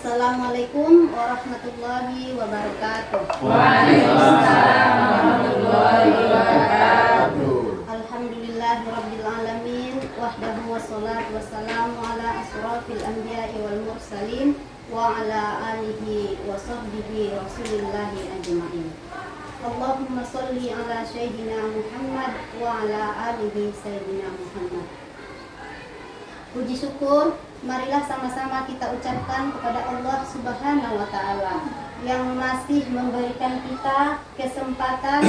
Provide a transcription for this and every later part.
Assalamualaikum warahmatullahi wabarakatuh. Waalaikumsalam warahmatullahi wabarakatuh. Alhamdulillahirabbil alamin wahdahu wassalatu wassalamu ala asrofil anbiya'i wal mursalin wa ala alihi wa sahbihi rasulillahi ajma'in. Allahumma sholli ala sayyidina Muhammad wa ala alihi sayyidina Muhammad. Puji syukur marilah sama-sama kita ucapkan kepada Allah Subhanahu wa Ta'ala yang masih memberikan kita kesempatan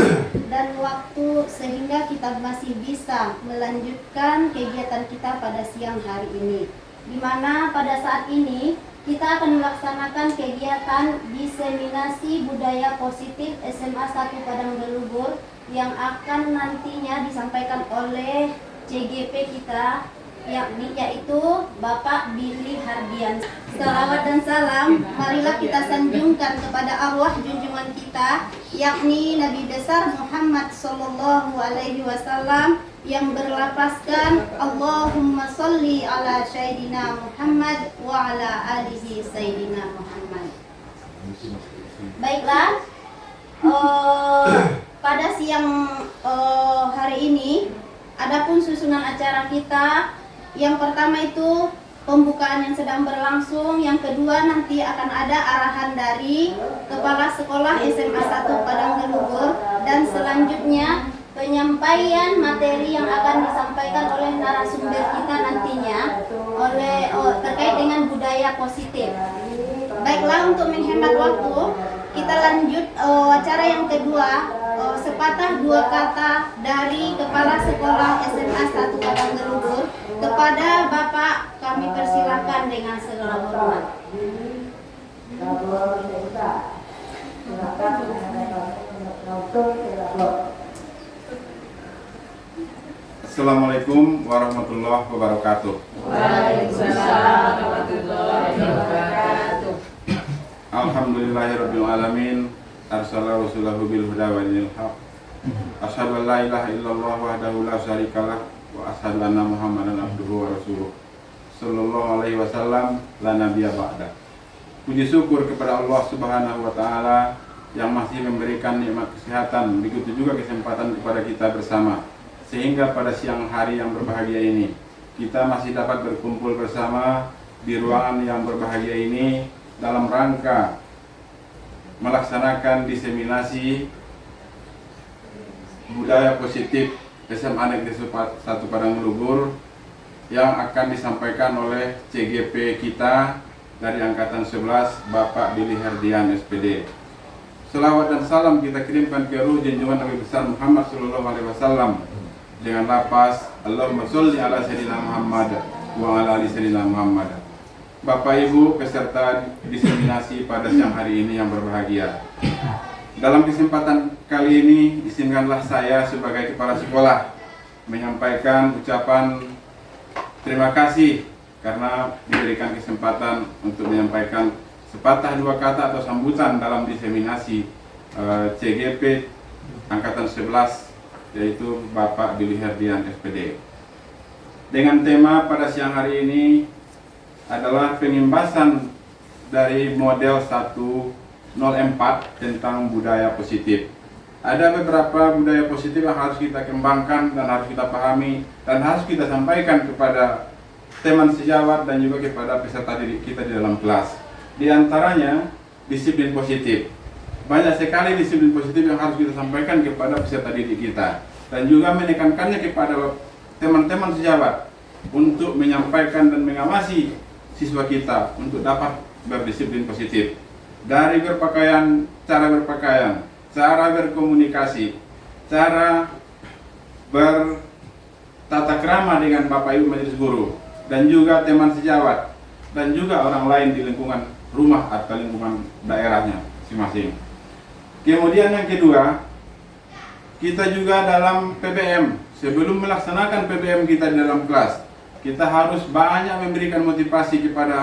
dan waktu sehingga kita masih bisa melanjutkan kegiatan kita pada siang hari ini, di mana pada saat ini kita akan melaksanakan kegiatan diseminasi budaya positif SMA 1 Padang Belubur yang akan nantinya disampaikan oleh CGP kita, yaitu Bapak Billy Hardian. Salawat dan salam marilah kita sanjungkan kepada arwah junjungan kita, yakni Nabi besar Muhammad sallallahu alaihi wasallam yang berlapaskan Allahumma sholli ala sayyidina Muhammad wa ala alihi sayyidina Muhammad. Baiklah, pada siang hari ini adapun susunan acara kita, yang pertama itu pembukaan yang sedang berlangsung, yang kedua nanti akan ada arahan dari Kepala Sekolah SMA 1 Padang Belubur, dan selanjutnya penyampaian materi yang akan disampaikan oleh narasumber kita nantinya terkait dengan budaya positif. Baiklah, untuk menghemat waktu, kita lanjut acara yang kedua, sepatah dua kata dari Kepala Sekolah SMA 1 Padang Belubur. Kepada Bapak kami persilakan dengan segala hormat. Assalamualaikum warahmatullahi wabarakatuh. Waalaikumsalam warahmatullahi wabarakatuh. Alhamdulillahirabbil alamin, arsala rasulahu bil huda wa dinil haq. Asyhadu an la ilaha illallah wahdahu la syarikalah wa asyhadu anna Muhammadan abduhu wa rasuluh. Sallallahu alaihi wasallam, la nabiyya ba'da. Puji syukur kepada Allah Subhanahu wa taala yang masih memberikan nikmat kesehatan, begitu juga kesempatan kepada kita bersama, sehingga pada siang hari yang berbahagia ini kita masih dapat berkumpul bersama di ruangan yang berbahagia ini dalam rangka melaksanakan diseminasi budaya positif SMA Negeri 1 Padang Belubur yang akan disampaikan oleh CGP kita dari Angkatan 11, Bapak Billy Hardian SPD. Selawat dan salam kita kirimkan ke ruh junjungan Nabi besar Muhammad sallallahu alaihi wasallam dengan lapas Allahumma sholli ala sayyidina Muhammad wa ala ali sayyidina Muhammad. Bapak Ibu peserta diseminasi pada siang hari ini yang berbahagia, dalam kesempatan kali ini izinkanlah saya sebagai kepala sekolah menyampaikan ucapan terima kasih karena diberikan kesempatan untuk menyampaikan sepatah dua kata atau sambutan dalam diseminasi CGP Angkatan 11, yaitu Bapak Billy Hardian SPD. Dengan tema pada siang hari ini adalah pengimbasan dari model 104 tentang budaya positif. Ada beberapa budaya positif yang harus kita kembangkan dan harus kita pahami dan harus kita sampaikan kepada teman sejawat dan juga kepada peserta didik kita di dalam kelas. Di antaranya disiplin positif. Banyak sekali disiplin positif yang harus kita sampaikan kepada peserta didik kita dan juga menekankannya kepada teman-teman sejawat untuk menyampaikan dan mengawasi siswa kita untuk dapat berdisiplin positif. Dari berpakaian, cara berkomunikasi, cara bertata krama dengan Bapak Ibu majelis guru dan juga teman sejawat dan juga orang lain di lingkungan rumah atau lingkungan daerahnya masing-masing. Kemudian yang kedua, kita juga dalam PBM, sebelum melaksanakan PBM kita di dalam kelas, kita harus banyak memberikan motivasi kepada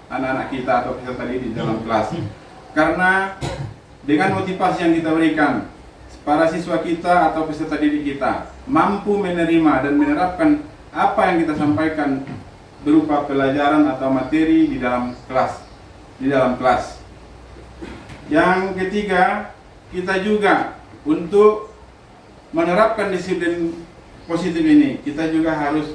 anak-anak kita atau peserta didik di dalam kelas. Karena dengan motivasi yang kita berikan, para siswa kita atau peserta didik kita mampu menerima dan menerapkan apa yang kita sampaikan berupa pelajaran atau materi di dalam kelas. di dalam kelas. Yang ketiga, kita juga untuk menerapkan disiplin positif ini, kita juga harus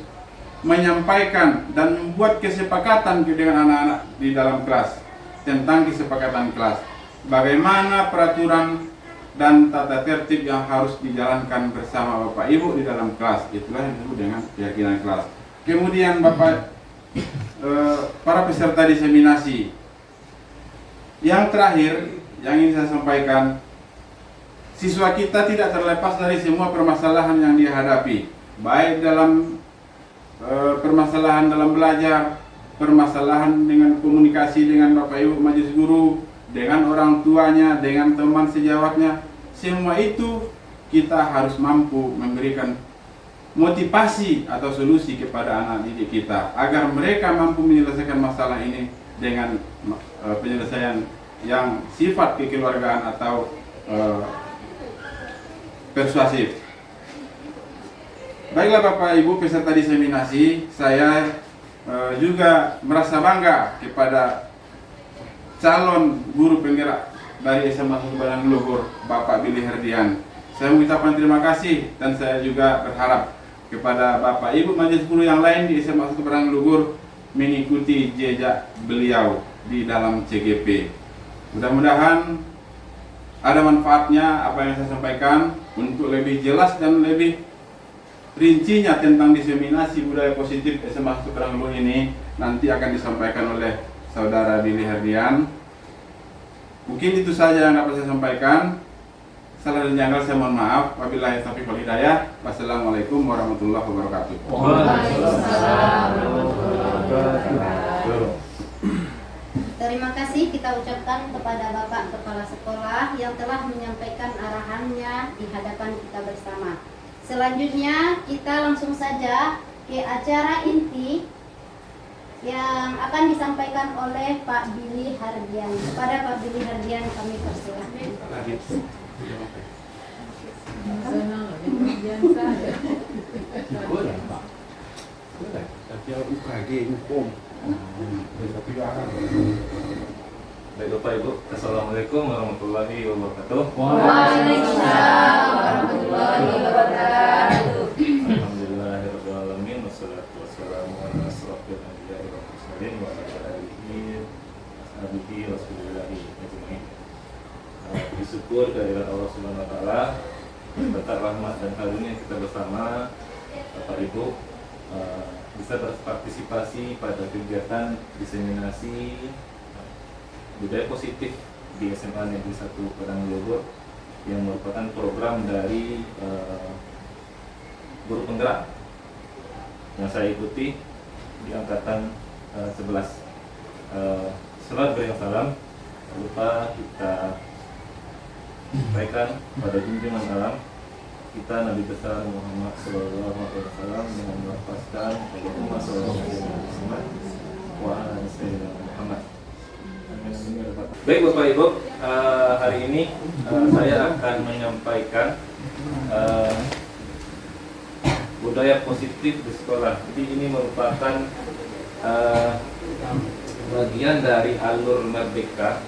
menyampaikan dan membuat kesepakatan dengan anak-anak di dalam kelas tentang kesepakatan kelas. Bagaimana peraturan dan tata tertib yang harus dijalankan bersama Bapak Ibu di dalam kelas. Itulah yang disebut dengan keyakinan kelas. Kemudian Bapak para peserta diseminasi. Yang terakhir yang ingin saya sampaikan, siswa kita tidak terlepas dari semua permasalahan yang dihadapi, baik dalam permasalahan dalam belajar, permasalahan dengan komunikasi dengan Bapak Ibu majelis guru, dengan orang tuanya, dengan teman sejawatnya. Semua itu kita harus mampu memberikan motivasi atau solusi kepada anak didik kita agar mereka mampu menyelesaikan masalah ini dengan penyelesaian yang sifat kekeluargaan atau persuasif. Baiklah Bapak Ibu peserta diseminasi, saya juga merasa bangga kepada calon guru penggerak dari SMA 1 Padang Luhur, Bapak Billy Herdian. Saya mengucapkan terima kasih dan saya juga berharap kepada Bapak Ibu majelis guru yang lain di SMA 1 Padang Luhur mengikuti jejak beliau di dalam CGP. Mudah-mudahan ada manfaatnya apa yang saya sampaikan. Untuk lebih jelas dan lebih rincinya tentang diseminasi budaya positif SMA 1 Padang Luhur ini nanti akan disampaikan oleh Saudara Billy Herdian. Mungkin itu saja yang dapat saya sampaikan. Salah dan janggal saya mohon maaf. Wabillahi taufiq wal hidayah. Wassalamualaikum warahmatullahi wabarakatuh. Waalaikumsalam warahmatullahi wabarakatuh. Terima kasih kita ucapkan kepada Bapak Kepala Sekolah yang telah menyampaikan arahannya di hadapan kita bersama. Selanjutnya kita langsung saja ke acara inti yang akan disampaikan oleh Pak Billy Herdian. Kepada Pak Billy Herdian kami persilahkan. Baik Bapak Ibu, Assalamualaikum warahmatullahi wabarakatuh. Waalaikumsalam warahmatullahi wabarakatuh. Alhamdulillahirabbil alamin wassalatu wassalamu ala asrofil anbiya'i wal mursalin wa ala alihi washabihi wasbillahi ajmain. Bersyukur kehadirat Allah Subhanahu wa taala, berkat rahmat dan karunia kita bersama Bapak Ibu bisa berpartisipasi pada kegiatan diseminasi budaya positif di SMA Negeri 1 Padang Luhur yang merupakan program dari guru penggerak yang saya ikuti di angkatan 11. Salat beriang salam tak lupa kita sampaikan pada junjungan alam kita Nabi besar Muhammad Sallallahu Alaihi Wasallam dengan melafazkan Allahumma sholli ala Muhammad wa ala sayyidina Muhammad. Baik Bapak Ibu, hari ini saya akan menyampaikan budaya positif di sekolah. Jadi ini merupakan bagian dari alur merdeka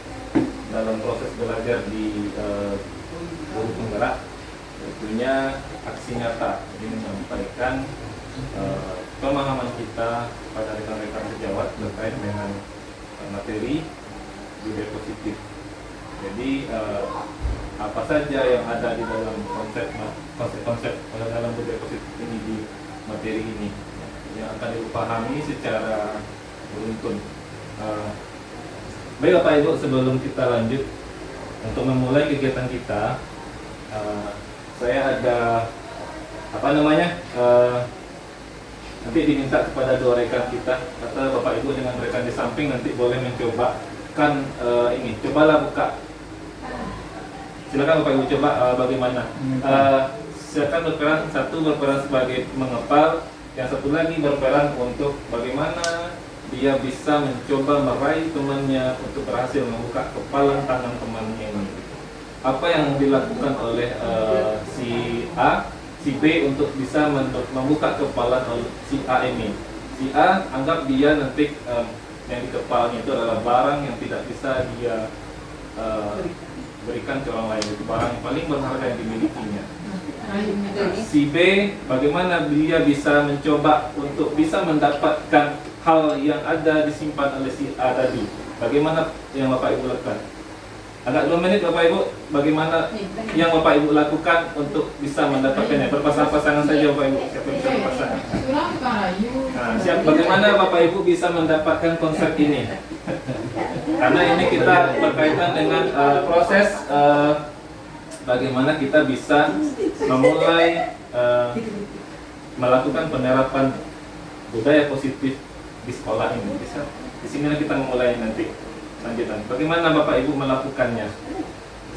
dalam proses belajar di guru penggerak. Tentunya aksi nyata, jadi menyampaikan pemahaman kita pada rekan-rekan sejawat terkait dengan materi budaya positif. Jadi apa saja yang ada di dalam konsep dalam budaya positif ini di materi ini yang akan dipahami secara beruntun. Baik Bapak Ibu, sebelum kita lanjut untuk memulai kegiatan kita, saya ada nanti diminta kepada dua rekan kita atau Bapak Ibu dengan rekan di samping nanti boleh mencoba kan ini, cobalah buka. Silakan Bapak Ibu coba bagaimana. Silakan berperan, satu berperan sebagai mengepal, yang satu lagi berperan untuk bagaimana dia bisa mencoba meraih temannya untuk berhasil membuka kepalan tangan temannya ini. Apa yang dilakukan oleh si A, si B untuk bisa membuka kepalan si A ini. Si A anggap dia nanti yang di kepalanya itu adalah barang yang tidak bisa dia berikan ke orang lain. Itu barang yang paling berharga yang dimilikinya. Si B, bagaimana dia bisa mencoba untuk bisa mendapatkan hal yang ada disimpan oleh si A tadi. Bagaimana yang Bapak Ibu lakukan? Agak 2 menit Bapak Ibu, bagaimana yang Bapak Ibu lakukan untuk bisa mendapatkannya? Berpasang-pasangan saja Bapak Ibu, siapa yang bisa berpasang? Nah, bagaimana Bapak Ibu bisa mendapatkan konsep ini? Karena ini kita berkaitan dengan proses bagaimana kita bisa memulai melakukan penerapan budaya positif di sekolah ini. Bisa di sini kita memulai nanti lanjutan. Bagaimana Bapak Ibu melakukannya?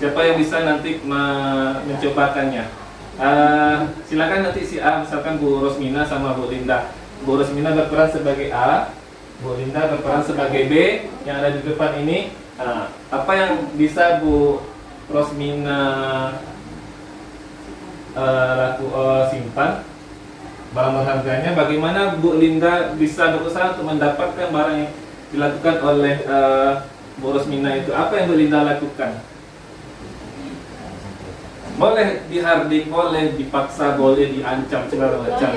Siapa yang bisa nanti mencobakannya? Silakan nanti si A, misalkan Bu Rosmina sama Bu Linda. Bu Rosmina berperan sebagai A, Bu Linda berperan sebagai B yang ada di depan ini. Apa yang bisa Bu Rosmina simpan barang berharganya? Bagaimana Bu Linda bisa berusaha untuk mendapatkan barang yang dilakukan oleh Bu Rosmina itu? Apa yang Bu Linda lakukan? Boleh dihardik, boleh dipaksa, boleh diancam segala macam.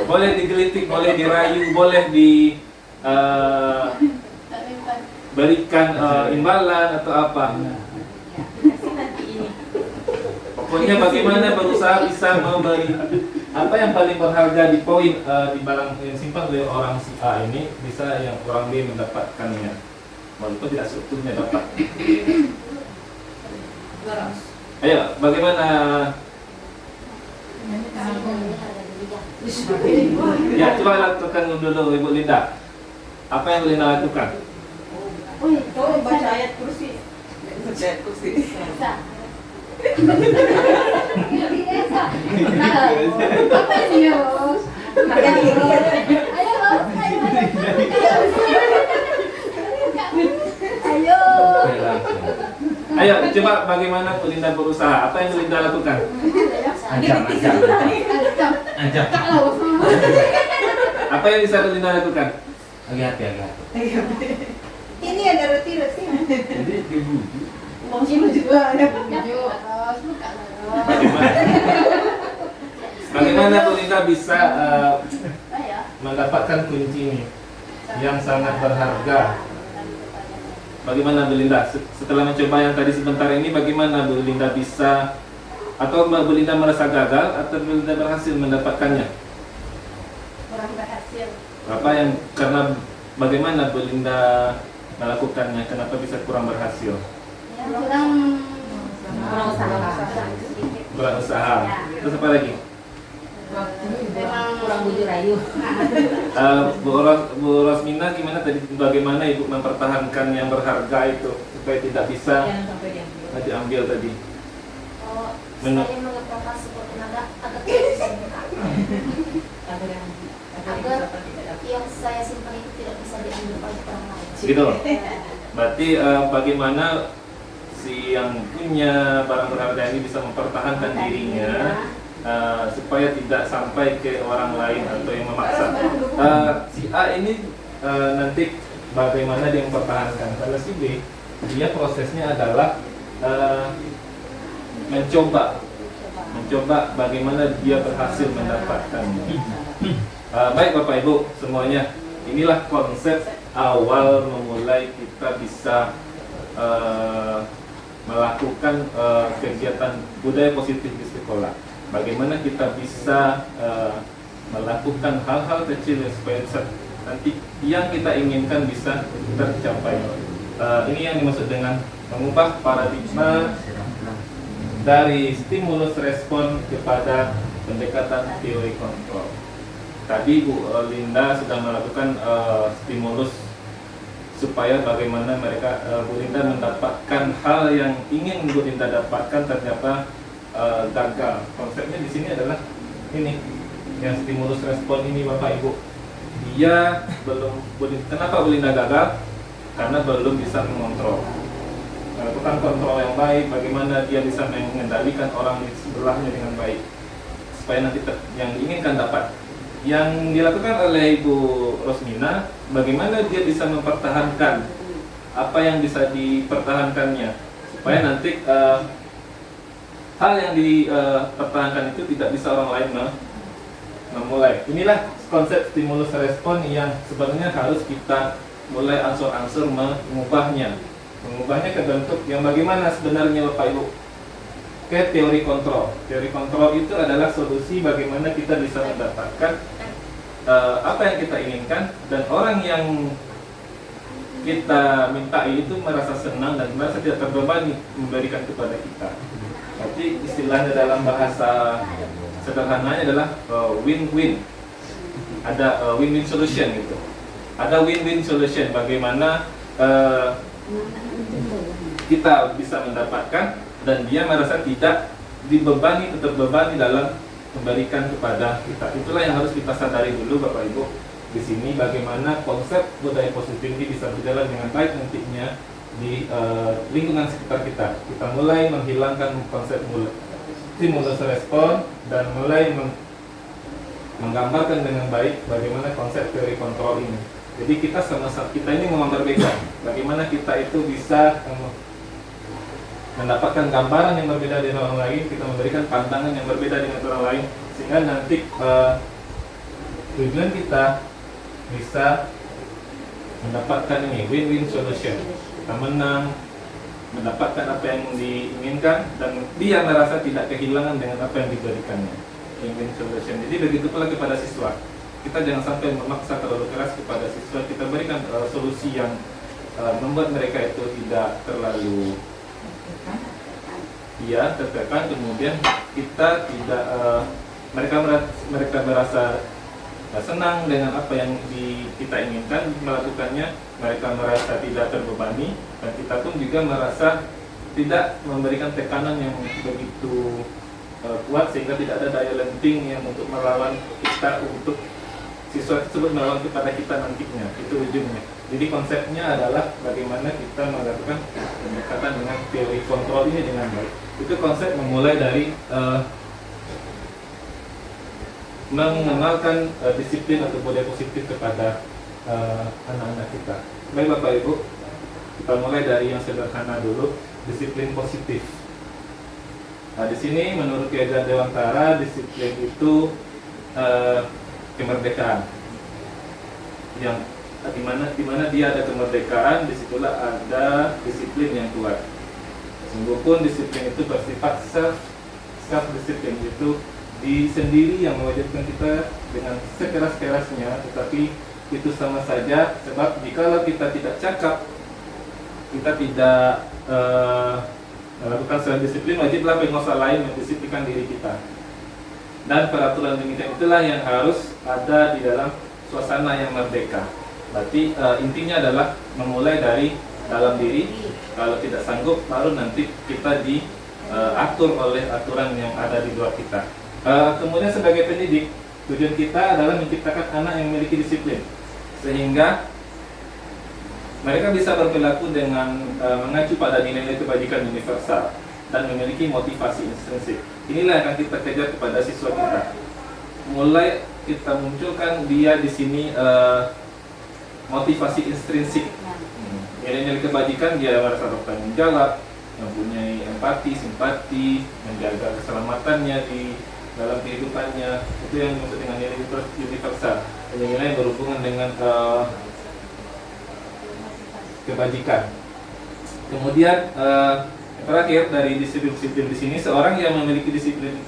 Boleh digelitik, boleh dirayu, boleh berikan imbalan atau apa. Pokoknya bagaimana berusaha bisa memberi apa yang paling berharga di poin di barang yang simpan oleh orang si A ini, bisa yang orang B mendapatkannya, walaupun tidak seutuhnya dapat. Ayo, bagaimana? Ya, coba lakukan dulu Ibu Linda. Apa yang Bu Linda lakukan? Baca ayat kursi. Baca ayat kursi. Apa ini ya, Bos? Ayo. Ayo, coba bagaimana Bu Linda berusaha? Apa yang Bu Linda lakukan? Ancam. Apa yang bisa Bu Linda lakukan? Agak hati. Ini ada roti-roti. Jadi dibujuk. Ini juga ada. Bagaimana Bu Linda bisa mendapatkan kunci ini yang sangat berharga? Bagaimana Bu Linda setelah mencoba yang tadi sebentar ini, bagaimana Bu Linda bisa, atau Bu Linda merasa gagal atau Bu Linda berhasil mendapatkannya? Kurang berhasil. Apa yang, karena bagaimana Bu Linda melakukannya, kenapa bisa kurang berhasil? Ya, kurang Berusaha. Terus apa lagi? kurang bujur rayu. Bu Rosmina, gimana tadi, bagaimana Ibu mempertahankan yang berharga itu supaya tidak bisa diambil tadi? Saya mengeprovokasi tenaga agar yang saya simpan itu tidak bisa diambil oleh orang lain. Gitu. Berarti bagaimana si yang punya barang berharga ini bisa mempertahankan dirinya supaya tidak sampai ke orang lain atau yang memaksa. Si A ini nanti bagaimana dia mempertahankan? Kalau si B, dia prosesnya adalah mencoba bagaimana dia berhasil mendapatkannya. Baik Bapak Ibu semuanya, inilah konsep awal memulai kita bisa melakukan kegiatan budaya positif di sekolah. Bagaimana kita bisa melakukan hal-hal kecil supaya nanti yang kita inginkan bisa tercapai. Ini yang dimaksud dengan mengubah paradigma dari stimulus respon kepada pendekatan teori kontrol. Tadi Bu Linda sudah melakukan stimulus supaya bagaimana mereka Bu Linda mendapatkan hal yang ingin Bu Linda dapatkan, ternyata gagal. Konsepnya di sini adalah ini, yang stimulus respon ini Bapak Ibu. Dia belum, kenapa Bu Linda gagal? Karena belum bisa mengontrol. Melakukan kontrol yang baik, bagaimana dia bisa mengendalikan orang di sebelahnya dengan baik supaya nanti yang diinginkan dapat. yang dilakukan oleh Ibu Rosmina, bagaimana dia bisa mempertahankan apa yang bisa dipertahankannya, supaya nanti hal yang dipertahankan itu tidak bisa orang lain memulai. Inilah konsep stimulus respon yang sebenarnya harus kita mulai angsur-angsur mengubahnya ke bentuk yang bagaimana sebenarnya Bapak Ibu, ke teori kontrol. Teori kontrol itu adalah solusi bagaimana kita bisa mendapatkan apa yang kita inginkan, dan orang yang kita mintai itu merasa senang dan merasa tidak terbebani memberikan kepada kita. Jadi istilahnya dalam bahasa sederhananya adalah win-win. Ada win-win solution gitu. Ada win-win solution bagaimana kita bisa mendapatkan dan dia merasa tidak terbebani dalam memberikan kepada kita. Itulah yang harus kita sadari dulu Bapak Ibu di sini, bagaimana konsep budaya positif ini bisa berjalan dengan baik nantinya di lingkungan sekitar kita. Kita mulai menghilangkan konsep stimulus respon dan mulai menggambarkan dengan baik bagaimana konsep teori kontrol ini. Jadi kita ini memang berbeda. Bagaimana kita itu bisa mendapatkan gambaran yang berbeda dengan orang lain, kita memberikan pandangan yang berbeda dengan orang lain, sehingga nanti tujuan kita bisa mendapatkan ini win-win solution. Kita menang, mendapatkan apa yang diinginkan, dan dia merasa tidak kehilangan dengan apa yang diberikannya. Win-win solution. Jadi begitu pula kepada siswa. Kita jangan sampai memaksa terlalu keras kepada siswa. Kita berikan solusi yang membuat mereka itu tidak terlalu tertekan, kemudian kita tidak mereka merasa senang dengan apa yang kita inginkan melakukannya, mereka merasa tidak terbebani, dan kita pun juga merasa tidak memberikan tekanan yang begitu kuat sehingga tidak ada daya lenting yang untuk melawan kita, untuk siswa tersebut melawan kepada kita nantinya. Itu ujungnya. Jadi konsepnya adalah bagaimana kita melakukan pendekatan dengan teori kontrol ini dengan baik. Itu konsep memulai dari mengenalkan disiplin atau budaya positif kepada anak-anak kita. Baik Bapak Ibu, kita mulai dari yang sederhana dulu, disiplin positif. Nah, di sini menurut Ki Hajar Dewantara, disiplin itu kemerdekaan. Yang dimana dia ada kemerdekaan, disitulah ada disiplin yang kuat. Sungguh pun disiplin itu bersifat self disiplin, itu sendiri yang mewajibkan kita dengan sekeras-kerasnya, tetapi itu sama saja, sebab jikalau kita tidak cakap, kita tidak melakukan self disiplin, wajiblah penguasa lain mendisiplinkan diri kita. Dan peraturan demikian itulah yang harus ada di dalam suasana yang merdeka. Berarti intinya adalah memulai dari dalam diri. Kalau tidak sanggup, baru nanti kita diatur oleh aturan yang ada di luar kita. Kemudian sebagai pendidik, tujuan kita adalah menciptakan anak yang memiliki disiplin, sehingga mereka bisa berperilaku dengan mengacu pada nilai-nilai kebajikan universal dan memiliki motivasi intrinsik. Inilah yang akan kita kejar kepada siswa kita. Mulai kita munculkan dia di sini motivasi intrinsik. Nilai-nilai kebajikan, dia merasa bertanggung jawab, mempunyai empati, simpati, menjaga keselamatannya di dalam kehidupannya. Itu yang dimaksud dengan nilai universal. Nilai yang berhubungan dengan kebajikan. Kemudian terakhir dari disiplin di sini, seorang yang memiliki disiplin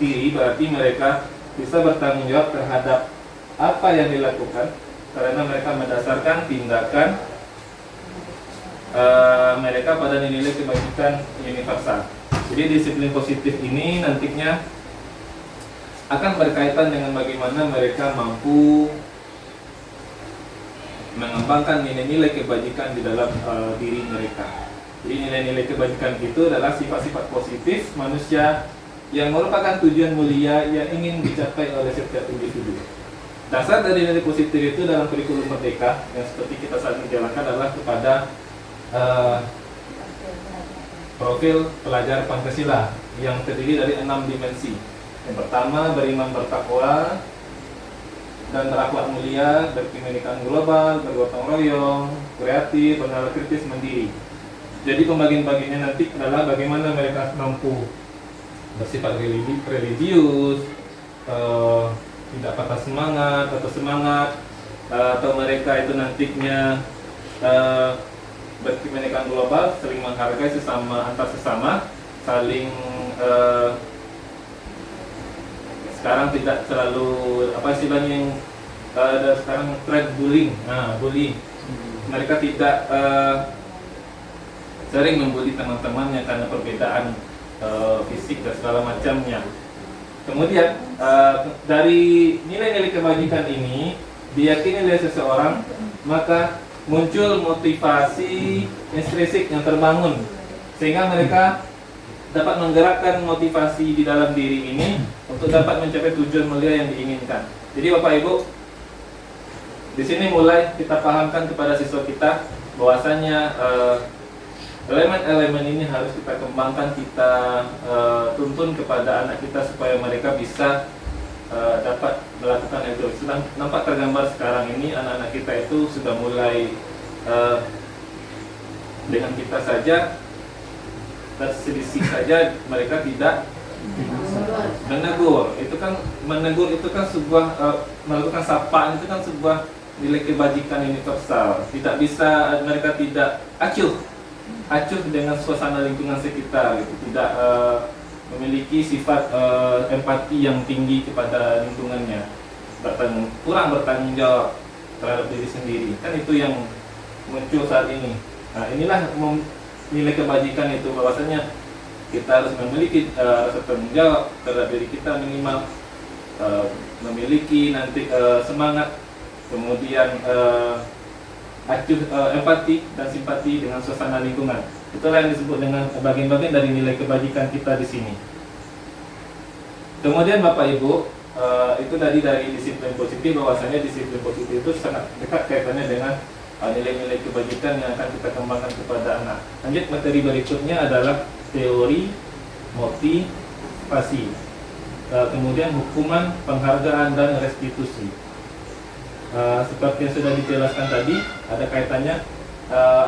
diri berarti mereka bisa bertanggung jawab terhadap apa yang dilakukan, karena mereka mendasarkan tindakan mereka pada nilai kebajikan universal. Jadi disiplin positif ini nantinya akan berkaitan dengan bagaimana mereka mampu mengembangkan nilai-nilai kebajikan di dalam diri mereka. Jadi nilai-nilai kebajikan itu adalah sifat-sifat positif manusia yang merupakan tujuan mulia yang ingin dicapai oleh setiap individu. Dasar dari nilai positif itu dalam kurikulum merdeka yang seperti kita saat ini jalankan adalah kepada profil pelajar Pancasila yang terdiri dari 6 dimensi. Yang pertama, beriman bertakwa. dan berakhlak mulia, berkebinekaan global, bergotong royong, kreatif, bernalar kritis, mandiri. Jadi pembagian-bagiannya nanti adalah bagaimana mereka mampu bersifat religius, tidak patah semangat atau semangat, atau mereka itu nantinya berkebinekaan global, saling menghargai sesama antar sesama, saling sekarang tidak selalu apa istilahnya yang ada sekarang tren bullying. Bullying. Mereka tidak sering membuli teman-temannya karena perbedaan fisik dan segala macamnya. Kemudian dari nilai-nilai kebajikan ini diyakini oleh seseorang, maka muncul motivasi intrinsik yang terbangun sehingga mereka dapat menggerakkan motivasi di dalam diri ini untuk dapat mencapai tujuan mulia yang diinginkan. Jadi Bapak Ibu, di sini mulai kita pahamkan kepada siswa kita bahwasanya elemen-elemen ini harus kita kembangkan, kita tuntun kepada anak kita supaya mereka bisa dapat melakukan itu. Sedang nampak tergambar sekarang ini anak-anak kita itu sudah mulai dengan kita saja terselisih saja mereka tidak menegur. Itu kan menegur itu kan sebuah melakukan sapaan itu kan sebuah nilai kebajikan universal. Tidak bisa mereka tidak acuh dengan suasana lingkungan sekitar, gitu. Tidak memiliki sifat empati yang tinggi kepada lingkungannya, kurang bertanggung jawab terhadap diri sendiri. Kan itu yang muncul saat ini. Nah, inilah nilai kebajikan itu, bahwasanya kita harus memiliki rasa tanggung jawab terhadap diri kita, minimal memiliki nanti semangat, kemudian empati dan simpati dengan suasana lingkungan. Itulah yang disebut dengan bagian-bagian dari nilai kebajikan kita di sini. Kemudian Bapak Ibu, itu tadi dari disiplin positif, bahwasanya disiplin positif itu sangat dekat kaitannya dengan nilai-nilai kebajikan yang akan kita kembangkan kepada anak. Lanjut, materi berikutnya adalah teori motivasi, kemudian hukuman, penghargaan, dan restitusi. Seperti yang sudah dijelaskan tadi, ada kaitannya,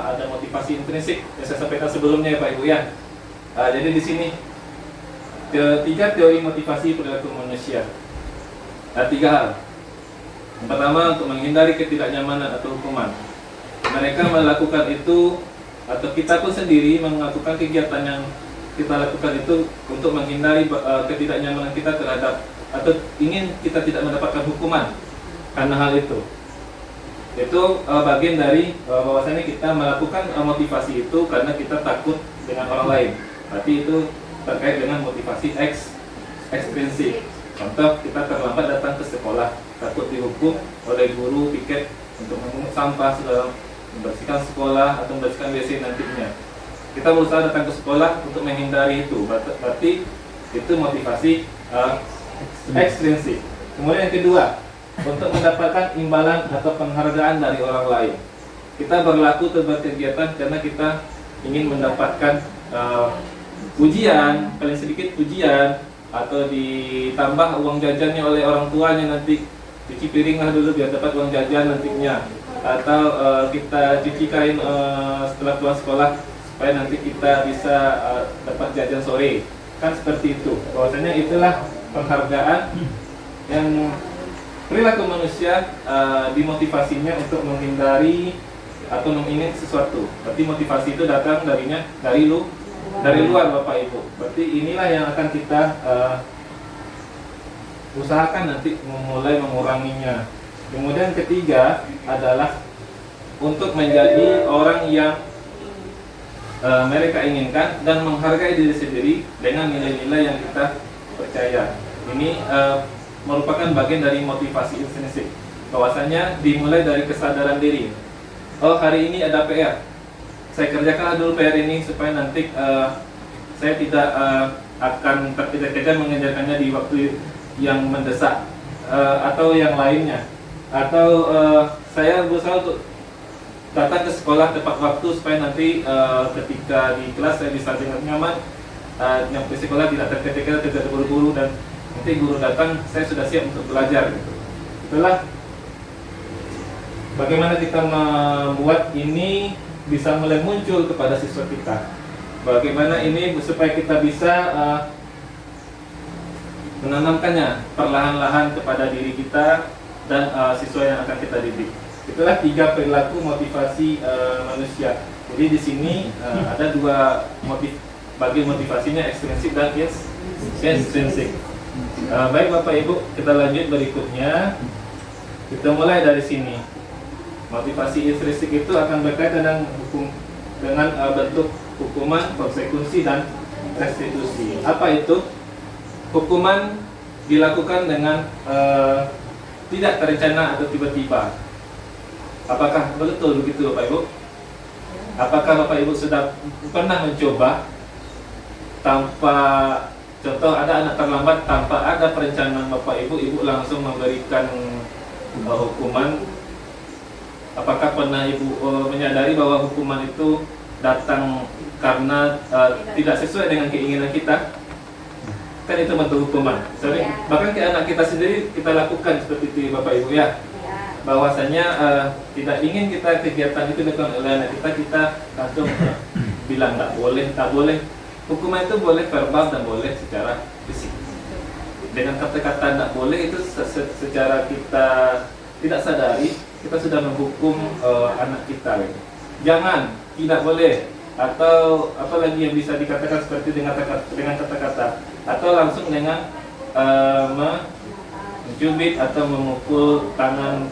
ada motivasi intrinsik yang saya sampaikan sebelumnya ya Pak Ibu ya. Jadi di sini tiga teori motivasi perilaku manusia. Ada tiga hal. Yang pertama, untuk menghindari ketidaknyamanan atau hukuman. Mereka melakukan itu, atau kita pun sendiri melakukan kegiatan yang kita lakukan itu untuk menghindari ketidaknyamanan kita terhadap, atau ingin kita tidak mendapatkan hukuman karena hal itu. Itu bagian dari bahwasanya kita melakukan motivasi itu karena kita takut dengan orang lain. Berarti itu terkait dengan motivasi ekstrinsik. Contoh, kita terlambat datang ke sekolah, takut dihukum oleh guru, piket untuk memungut sampah, membersihkan sekolah atau membersihkan WC nantinya. Kita berusaha datang ke sekolah untuk menghindari itu. Berarti itu motivasi ekstrinsik. Kemudian yang kedua, untuk mendapatkan imbalan atau penghargaan dari orang lain. Kita berlaku atau berkegiatan karena kita ingin mendapatkan pujian, paling sedikit pujian, atau ditambah uang jajannya oleh orang tuanya, nanti cuci piring lah dulu biar dapat uang jajan nantinya, atau kita cuci kain setelah pulang sekolah supaya nanti kita bisa dapat jajan sore. Kan seperti itu. Bahwasanya itulah penghargaan yang perilaku manusia dimotivasinya untuk menghindari atau mengingat sesuatu. Berarti motivasi itu datang dari luar Bapak Ibu. Berarti inilah yang akan kita usahakan nanti memulai menguranginya. Kemudian ketiga adalah untuk menjadi orang yang mereka inginkan dan menghargai diri sendiri dengan nilai-nilai yang kita percaya. Ini merupakan bagian dari motivasi intrinsik, bahwasanya dimulai dari kesadaran diri. Oh, hari ini ada PR, saya kerjakan dulu PR ini supaya nanti saya tidak akan terkejar-kejar mengerjakannya di waktu yang mendesak, atau yang lainnya, atau saya berusaha untuk datang ke sekolah tepat waktu supaya nanti ketika di kelas saya bisa dengan nyaman, nyampe sekolah tidak terkejar-kejar, tidak terburu-buru, dan nanti guru datang saya sudah siap untuk belajar gitu. Itulah bagaimana kita membuat ini bisa mulai muncul kepada siswa kita. Bagaimana ini supaya kita bisa menanamkannya perlahan-lahan kepada diri kita dan siswa yang akan kita didik. Itulah 3 perilaku motivasi manusia. Jadi di sini ada 2 motif bagi motivasinya, ekstrinsik dan intrinsik. Baik Bapak Ibu, kita lanjut berikutnya. Kita mulai dari sini. Motivasi intrinsik itu akan berkaitan dengan bentuk hukuman, konsekuensi, dan restitusi. Apa itu? Hukuman dilakukan dengan tidak terencana atau tiba-tiba. Apakah betul begitu Bapak Ibu? Apakah Bapak Ibu sudah pernah mencoba tanpa, contoh ada anak terlambat, tanpa ada perencanaan Bapak Ibu langsung memberikan hukuman? Apakah pernah Ibu menyadari bahwa hukuman itu datang karena tidak sesuai dengan keinginan kita? Kan itu bentuk hukuman. Bahkan ke anak kita sendiri kita lakukan seperti itu Bapak Ibu ya. Bahwasanya tidak ingin kita kegiatan itu dilakukan oleh anak kita langsung bilang tak boleh. Hukuman itu boleh verbal dan boleh secara fisik. Dengan kata-kata tak boleh itu secara kita tidak sadari kita sudah menghukum anak kita. Jangan, tidak boleh, atau apalagi yang bisa dikatakan seperti dengan kata-kata, atau langsung dengan mencubit atau memukul tangan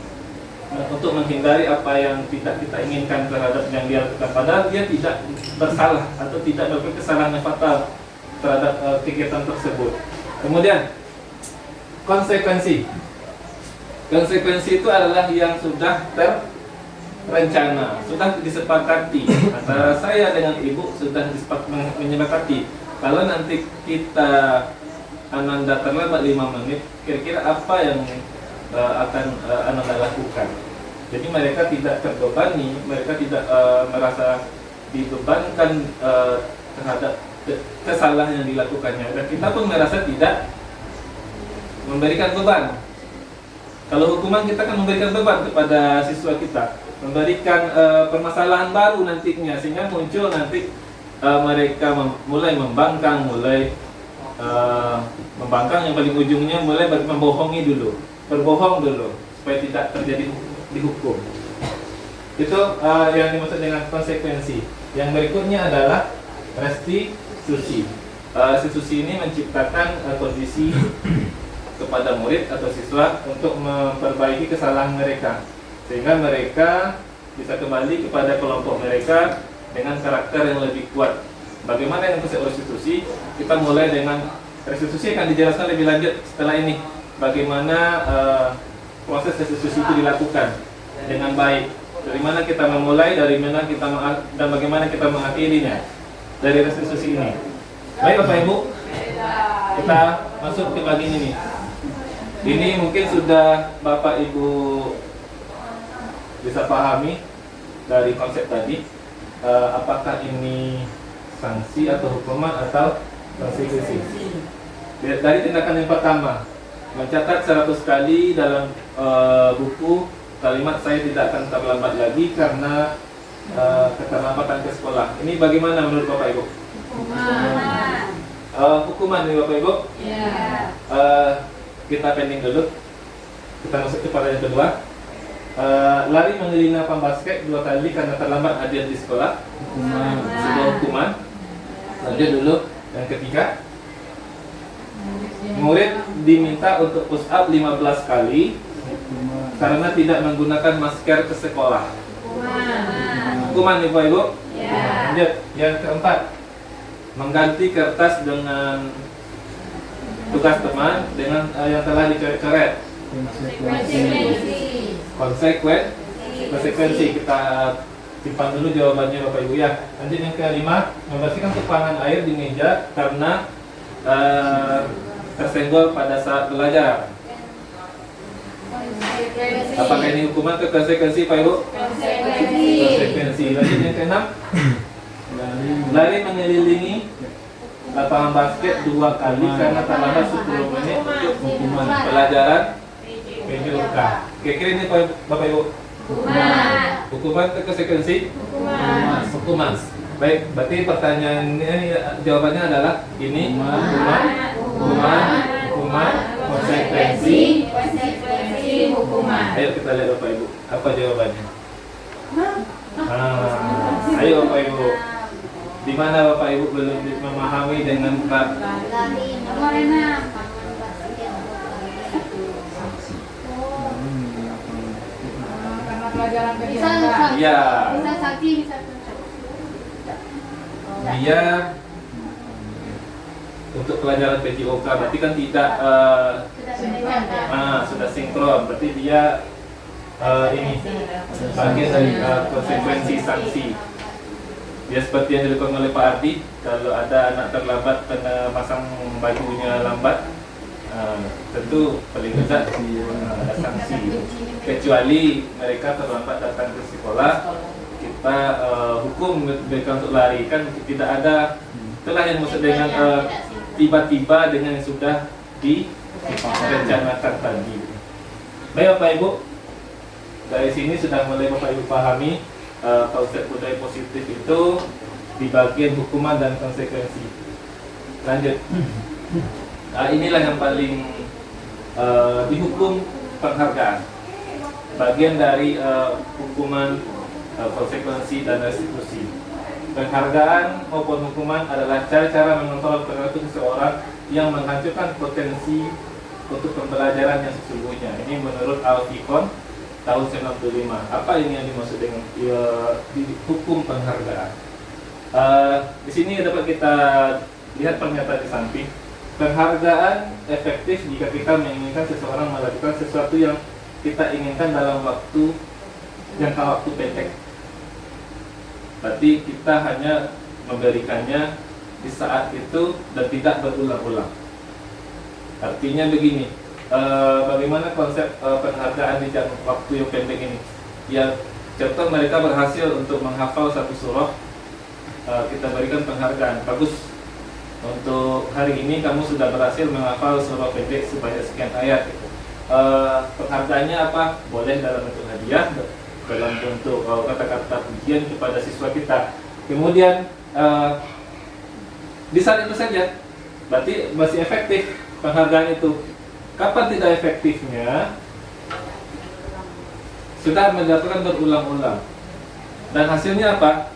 untuk menghindari apa yang tidak kita inginkan terhadap yang dia lakukan, padahal dia tidak bersalah atau tidak melakukan kesalahan yang fatal terhadap kegiatan tersebut. Kemudian konsekuensi itu adalah yang sudah terencana, sudah disepakati antara saya dengan ibu, sudah menyepakati kalau nanti kita Ananda terlambat 5 menit, kira-kira apa yang akan Ananda lakukan. Jadi mereka tidak terbebani, mereka tidak merasa dibebankan terhadap kesalahan yang dilakukannya, dan kita pun merasa tidak memberikan beban. Kalau hukuman kita kan memberikan beban kepada siswa kita, memberikan permasalahan baru nantinya, sehingga muncul nanti mereka mulai membangkang, yang paling ujungnya mulai membohongi dulu, berbohong dulu supaya tidak terjadi dihukum. Itu yang dimaksud dengan konsekuensi. Yang berikutnya adalah restitusi. Restitusi ini menciptakan kondisi kepada murid atau siswa untuk memperbaiki kesalahan mereka, sehingga mereka bisa kembali kepada kelompok mereka dengan karakter yang lebih kuat. Bagaimana yang konsep restitusi? Kita mulai dengan restitusi, akan dijelaskan lebih lanjut setelah ini. Bagaimana proses restitusi itu dilakukan dengan baik. Dari mana kita memulai, dari mana kita dan bagaimana kita mengakhirinya dari restitusi ini. Baik Bapak Ibu, kita masuk ke bagian ini. Ini mungkin sudah Bapak Ibu bisa pahami dari konsep tadi. Apakah ini sanksi atau hukuman atau konsekuensi? Dari tindakan yang pertama, mencatat 100 kali dalam buku kalimat saya tidak akan terlambat lagi karena keterlambatan ke sekolah. Ini bagaimana menurut Bapak Ibu? Hukuman nih Bapak Ibu? Kita pending dulu. Kita masuk kepada yang kedua. Lari mengelilingi lapangan basket 2 kali karena terlambat hadir di sekolah. Sebuah hukuman. Lanjut dulu. Yang ketiga, murid diminta untuk push up 15 kali karena tidak menggunakan masker ke sekolah. Hukuman nih Bapak Ibu? Lanjut. Yang keempat, mengganti kertas dengan tugas teman dengan yang telah dicoret-coret. Konsekuensi. Kita simpan dulu jawabannya Bapak Ibu ya. Lanjut yang kelima, membersihkan tumpahan air di meja karena tersenggol pada saat belajar. Apakah ini hukuman atau konsekuensi Pak Ibu? Konsekuensi. Lanjut yang keenam, lari mengelilingi lapangan basket 2 kali karena terlambat 10 menit untuk hukuman pelajaran. PJOK. Kira-kira ini Bapak Ibu? Hukuman ke konsekuensi? Hukuman. Baik, berarti pertanyaannya jawabannya adalah ini hukuman, konsekuensi. Ayo kita lihat Bapak Ibu, apa jawabannya? Ayo Bapak Ibu, di mana Bapak Ibu belum memahami dengan benar? Lari Karena pelajaran bisa kegiatan. Iya. bisa saksi bisa Dia untuk pelajaran PJOK berarti kan tidak sudah sinkron, berarti dia ini bagian dari konsekuensi sanksi. Dia seperti yang dilakukan oleh Pak Ardi, kalau ada anak terlambat kena pasang bajunya lambat, tentu paling tidak ada sanksi. Kecuali mereka terlambat datang ke sekolah, kita hukum mereka untuk lari, kan tidak ada. Itulah yang maksud dengan tiba-tiba dengan yang sudah direncanakan tadi. Baik Bapak Ibu, dari sini sudah mulai Bapak Ibu pahami konsep budaya positif itu di bagian hukuman dan konsekuensi. Lanjut. Inilah yang paling dihukum penghargaan. Bagian dari hukuman, konsekuensi dan restitusi. Penghargaan maupun hukuman adalah cara-cara mengontrol perilaku seseorang yang menghancurkan potensi untuk pembelajaran yang sesungguhnya. Ini menurut Al-Fiqon tahun 95. Apa ini yang dimaksud dengan hukum penghargaan? Di sini dapat kita lihat pernyataan di samping. Penghargaan efektif jika kita menginginkan seseorang melakukan sesuatu yang kita inginkan dalam jangka waktu pendek. Berarti kita hanya memberikannya di saat itu dan tidak berulang-ulang. Artinya begini, bagaimana konsep penghargaan di jangka waktu yang pendek ini? Ya, contoh mereka berhasil untuk menghafal satu surah, kita berikan penghargaan. Bagus, untuk hari ini kamu sudah berhasil menghafal surah pendek sebanyak sekian ayat. Penghargaannya apa? Boleh dalam bentuk hadiah, dalam bentuk kata-kata pujian kepada siswa kita. Kemudian di saat itu saja, berarti masih efektif penghargaan itu. Kapan tidak efektifnya? Sudah dilakukan berulang-ulang. Dan hasilnya apa?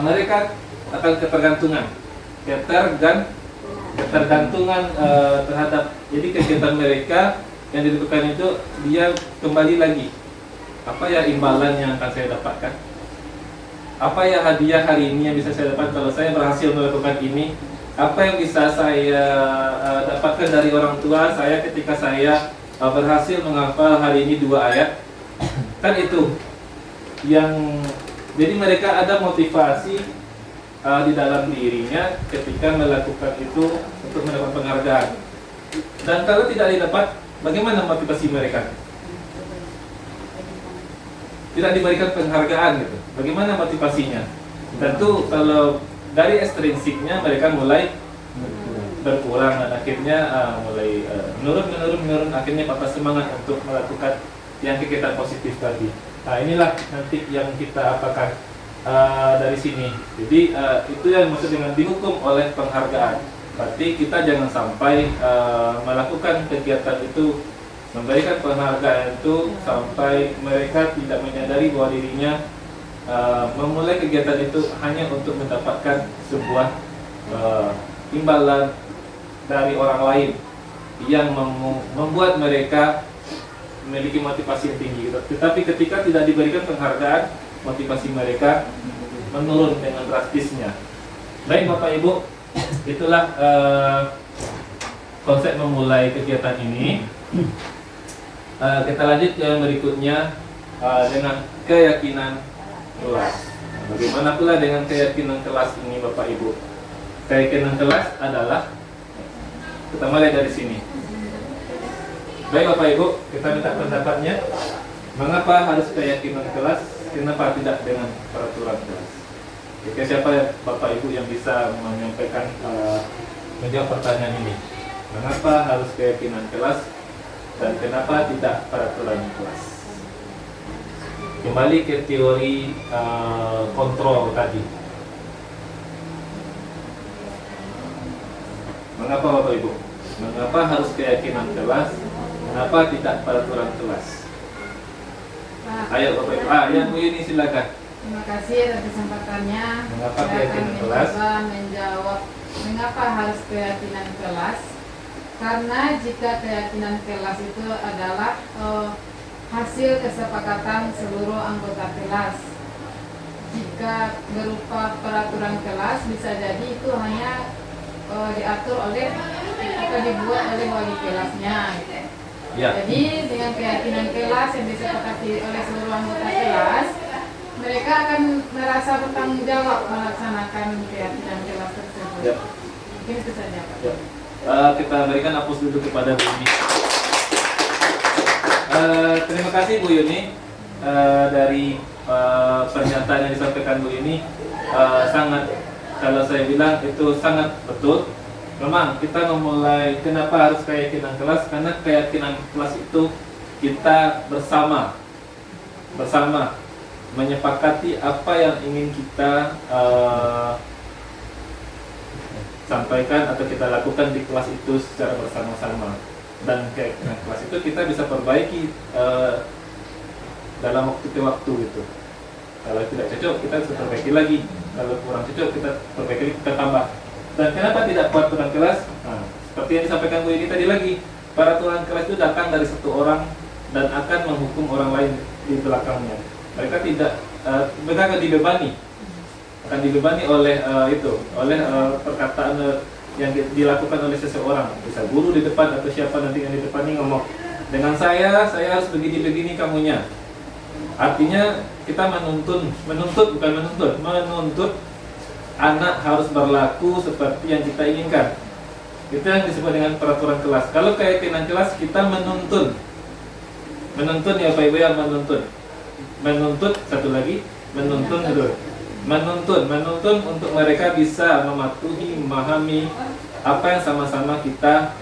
Mereka akan ketergantungan terhadap, jadi kegiatan mereka yang dilakukan itu dia kembali lagi. Apa ya imbalan yang akan saya dapatkan? Apa ya hadiah hari ini yang bisa saya dapat kalau saya berhasil melakukan ini? Apa yang bisa saya dapatkan dari orang tua saya ketika saya berhasil menghafal hari ini 2 ayat? Kan itu yang, jadi mereka ada motivasi di dalam dirinya ketika melakukan itu untuk mendapat penghargaan. Dan kalau tidak didapat, bagaimana motivasi mereka? Tidak diberikan penghargaan gitu. Bagaimana motivasinya? Tentu kalau dari ekstrinsiknya mereka mulai berkurang dan akhirnya mulai menurun, akhirnya patah semangat untuk melakukan yang kegiatan positif tadi. Nah, inilah nanti yang kita apakan dari sini. Jadi itu yang maksud dengan dihukum oleh penghargaan. Berarti kita jangan sampai melakukan kegiatan itu, memberikan penghargaan itu sampai mereka tidak menyadari bahwa dirinya memulai kegiatan itu hanya untuk mendapatkan sebuah imbalan dari orang lain yang membuat mereka memiliki motivasi yang tinggi. Tetapi ketika tidak diberikan penghargaan, motivasi mereka menurun dengan drastisnya. Baik Bapak Ibu, itulah konsep memulai kegiatan ini. Kita lanjut ke yang berikutnya dengan keyakinan kelas. Bagaimana pula dengan keyakinan kelas ini Bapak Ibu? Keyakinan kelas adalah, kita mulai dari sini. Baik Bapak Ibu, kita minta pendapatnya. Mengapa harus keyakinan kelas? Kenapa tidak dengan peraturan kelas? Oke, siapa ya Bapak Ibu yang bisa menyampaikan menjawab pertanyaan ini? Mengapa harus keyakinan kelas? dan kenapa tidak peraturan kelas. Kembali ke teori kontrol tadi. Mengapa Bapak Ibu? Mengapa harus keyakinan kelas? Mengapa tidak peraturan kelas? Ayo Bapak Ibu. Yang Bu Yuni silakan. Terima kasih atas kesempatannya. Mengapa Saya akan keyakinan kelas? mencoba menjawab mengapa harus keyakinan kelas. Karena jika keyakinan kelas itu adalah hasil kesepakatan seluruh anggota kelas. Jika berupa peraturan kelas, bisa jadi itu hanya diatur oleh atau dibuat oleh wali kelasnya. Ya. Jadi dengan keyakinan kelas yang disepakati oleh seluruh anggota kelas, mereka akan merasa bertanggung jawab melaksanakan keyakinan kelas tersebut. Ya. Mungkin itu saja, Pak. Ya. Kita berikan aplaus dulu kepada Bu Yuni. Terima kasih Bu Yuni dari pernyataan yang disampaikan Bu Yuni, sangat, kalau saya bilang itu sangat betul. Memang kita memulai, kenapa harus keyakinan kelas? Karena keyakinan kelas itu kita bersama menyepakati apa yang ingin kita sampaikan atau kita lakukan di kelas itu secara bersama-sama. Dan keyakinan kelas itu kita bisa perbaiki dalam waktu ke waktu gitu. Kalau tidak cocok kita bisa perbaiki lagi, kalau kurang cocok kita perbaiki lagi, kita tambah. Dan kenapa tidak peraturan kelas? Nah, seperti yang disampaikan Bu Yuni tadi lagi, peraturan kelas itu datang dari satu orang dan akan menghukum orang lain di belakangnya. Mereka akan dibebani oleh perkataan yang dilakukan oleh seseorang, bisa guru di depan atau siapa nanti yang di depan ini ngomong dengan saya harus begini kamunya. Artinya kita menuntut anak harus berlaku seperti yang kita inginkan. Itu yang disebut dengan peraturan kelas. Kalau keyakinan kelas, kita menuntun ya Pak Ibu, yang menuntut satu lagi, menuntun untuk mereka bisa mematuhi, memahami apa yang sama-sama kita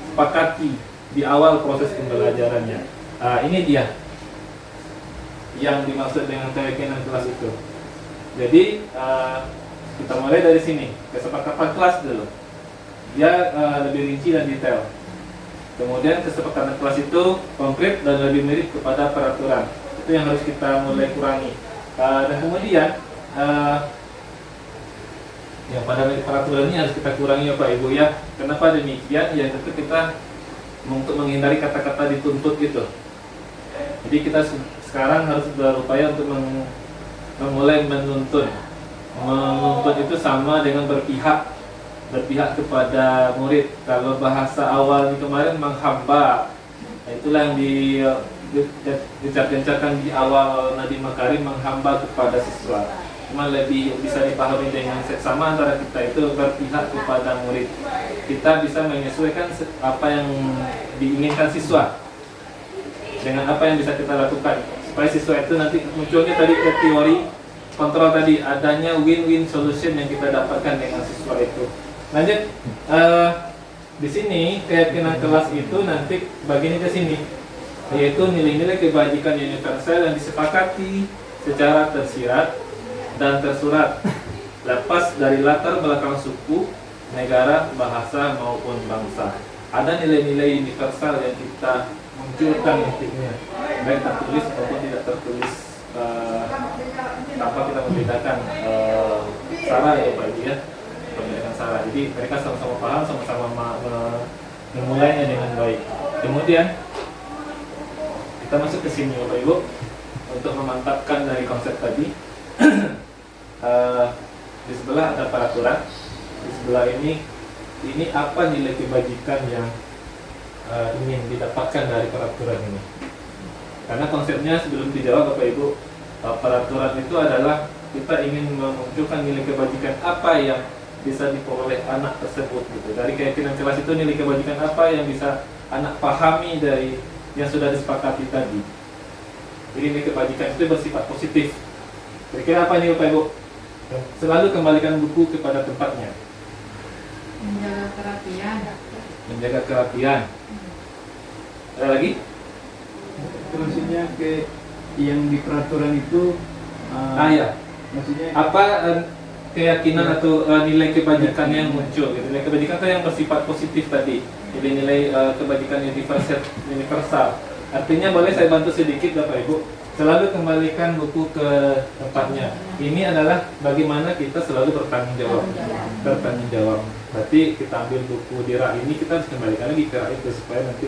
sepakati di awal proses pembelajarannya. Ini dia yang dimaksud dengan keyakinan kelas itu. Jadi kita mulai dari sini, kesepakatan kelas dulu. Dia lebih rinci dan detail. Kemudian kesepakatan kelas itu konkret dan lebih mirip kepada peraturan. Itu yang harus kita mulai kurangi. Dan kemudian yang pada peraturan ini harus kita kurangi ya Pak Ibu ya. Kenapa demikian? Ya tentu kita untuk menghindari kata-kata dituntut gitu. Jadi kita sekarang harus berupaya untuk memulai menuntun itu sama dengan berpihak kepada murid. Kalau bahasa awal kemarin menghamba, itulah yang diceritakan di awal Nadiem Makarim, menghamba kepada siswa. Cuma lebih bisa dipahami dengan seksama antara kita itu berpihak kepada murid. Kita bisa menyesuaikan apa yang diinginkan siswa dengan apa yang bisa kita lakukan, supaya siswa itu nanti munculnya tadi ke teori kontrol tadi, adanya win-win solution yang kita dapatkan dengan siswa itu. Lanjut, di sini keyakinan kelas itu nanti bagiannya ke sini, yaitu nilai-nilai kebajikan universal yang disepakati secara tersirat dan tersurat, lepas dari latar belakang suku, negara, bahasa maupun bangsa. Ada nilai-nilai universal yang kita munculkan intinya, baik tertulis maupun tidak tertulis, tanpa kita membedakan salah ya Pak Ibu ya, membedakan salah. Jadi mereka sama-sama paham, sama-sama memulainya dengan baik. Kemudian kita masuk ke sini Bapak Ibu untuk memantapkan dari konsep tadi. Di sebelah ada peraturan, di sebelah ini apa nilai kebajikan yang ingin didapatkan dari peraturan ini. Karena konsepnya sebelum dijawab Bapak Ibu, peraturan itu adalah kita ingin memunculkan nilai kebajikan apa yang bisa diperoleh anak tersebut gitu. Dari keyakinan kelas itu nilai kebajikan apa yang bisa anak pahami dari yang sudah disepakati tadi. Jadi nilai kebajikan itu bersifat positif. Kira-kira apa ini Bapak Ibu? Selalu kembalikan buku kepada tempatnya. Menjaga kerapian. Menjaga kerapian. Ada lagi? Maksudnya ke yang di peraturan itu Ya. maksudnya Apa keyakinan atau nilai kebajikan yang muncul gitu. Nilai kebajikan itu yang bersifat positif tadi. Jadi nilai kebajikan universal. Artinya boleh saya bantu sedikit Bapak Ibu. Selalu kembalikan buku ke tempatnya. Ini adalah bagaimana kita selalu bertanggung jawab. Bertanggung jawab. Berarti kita ambil buku di rak ini, kita harus kembalikan lagi ke rak itu supaya nanti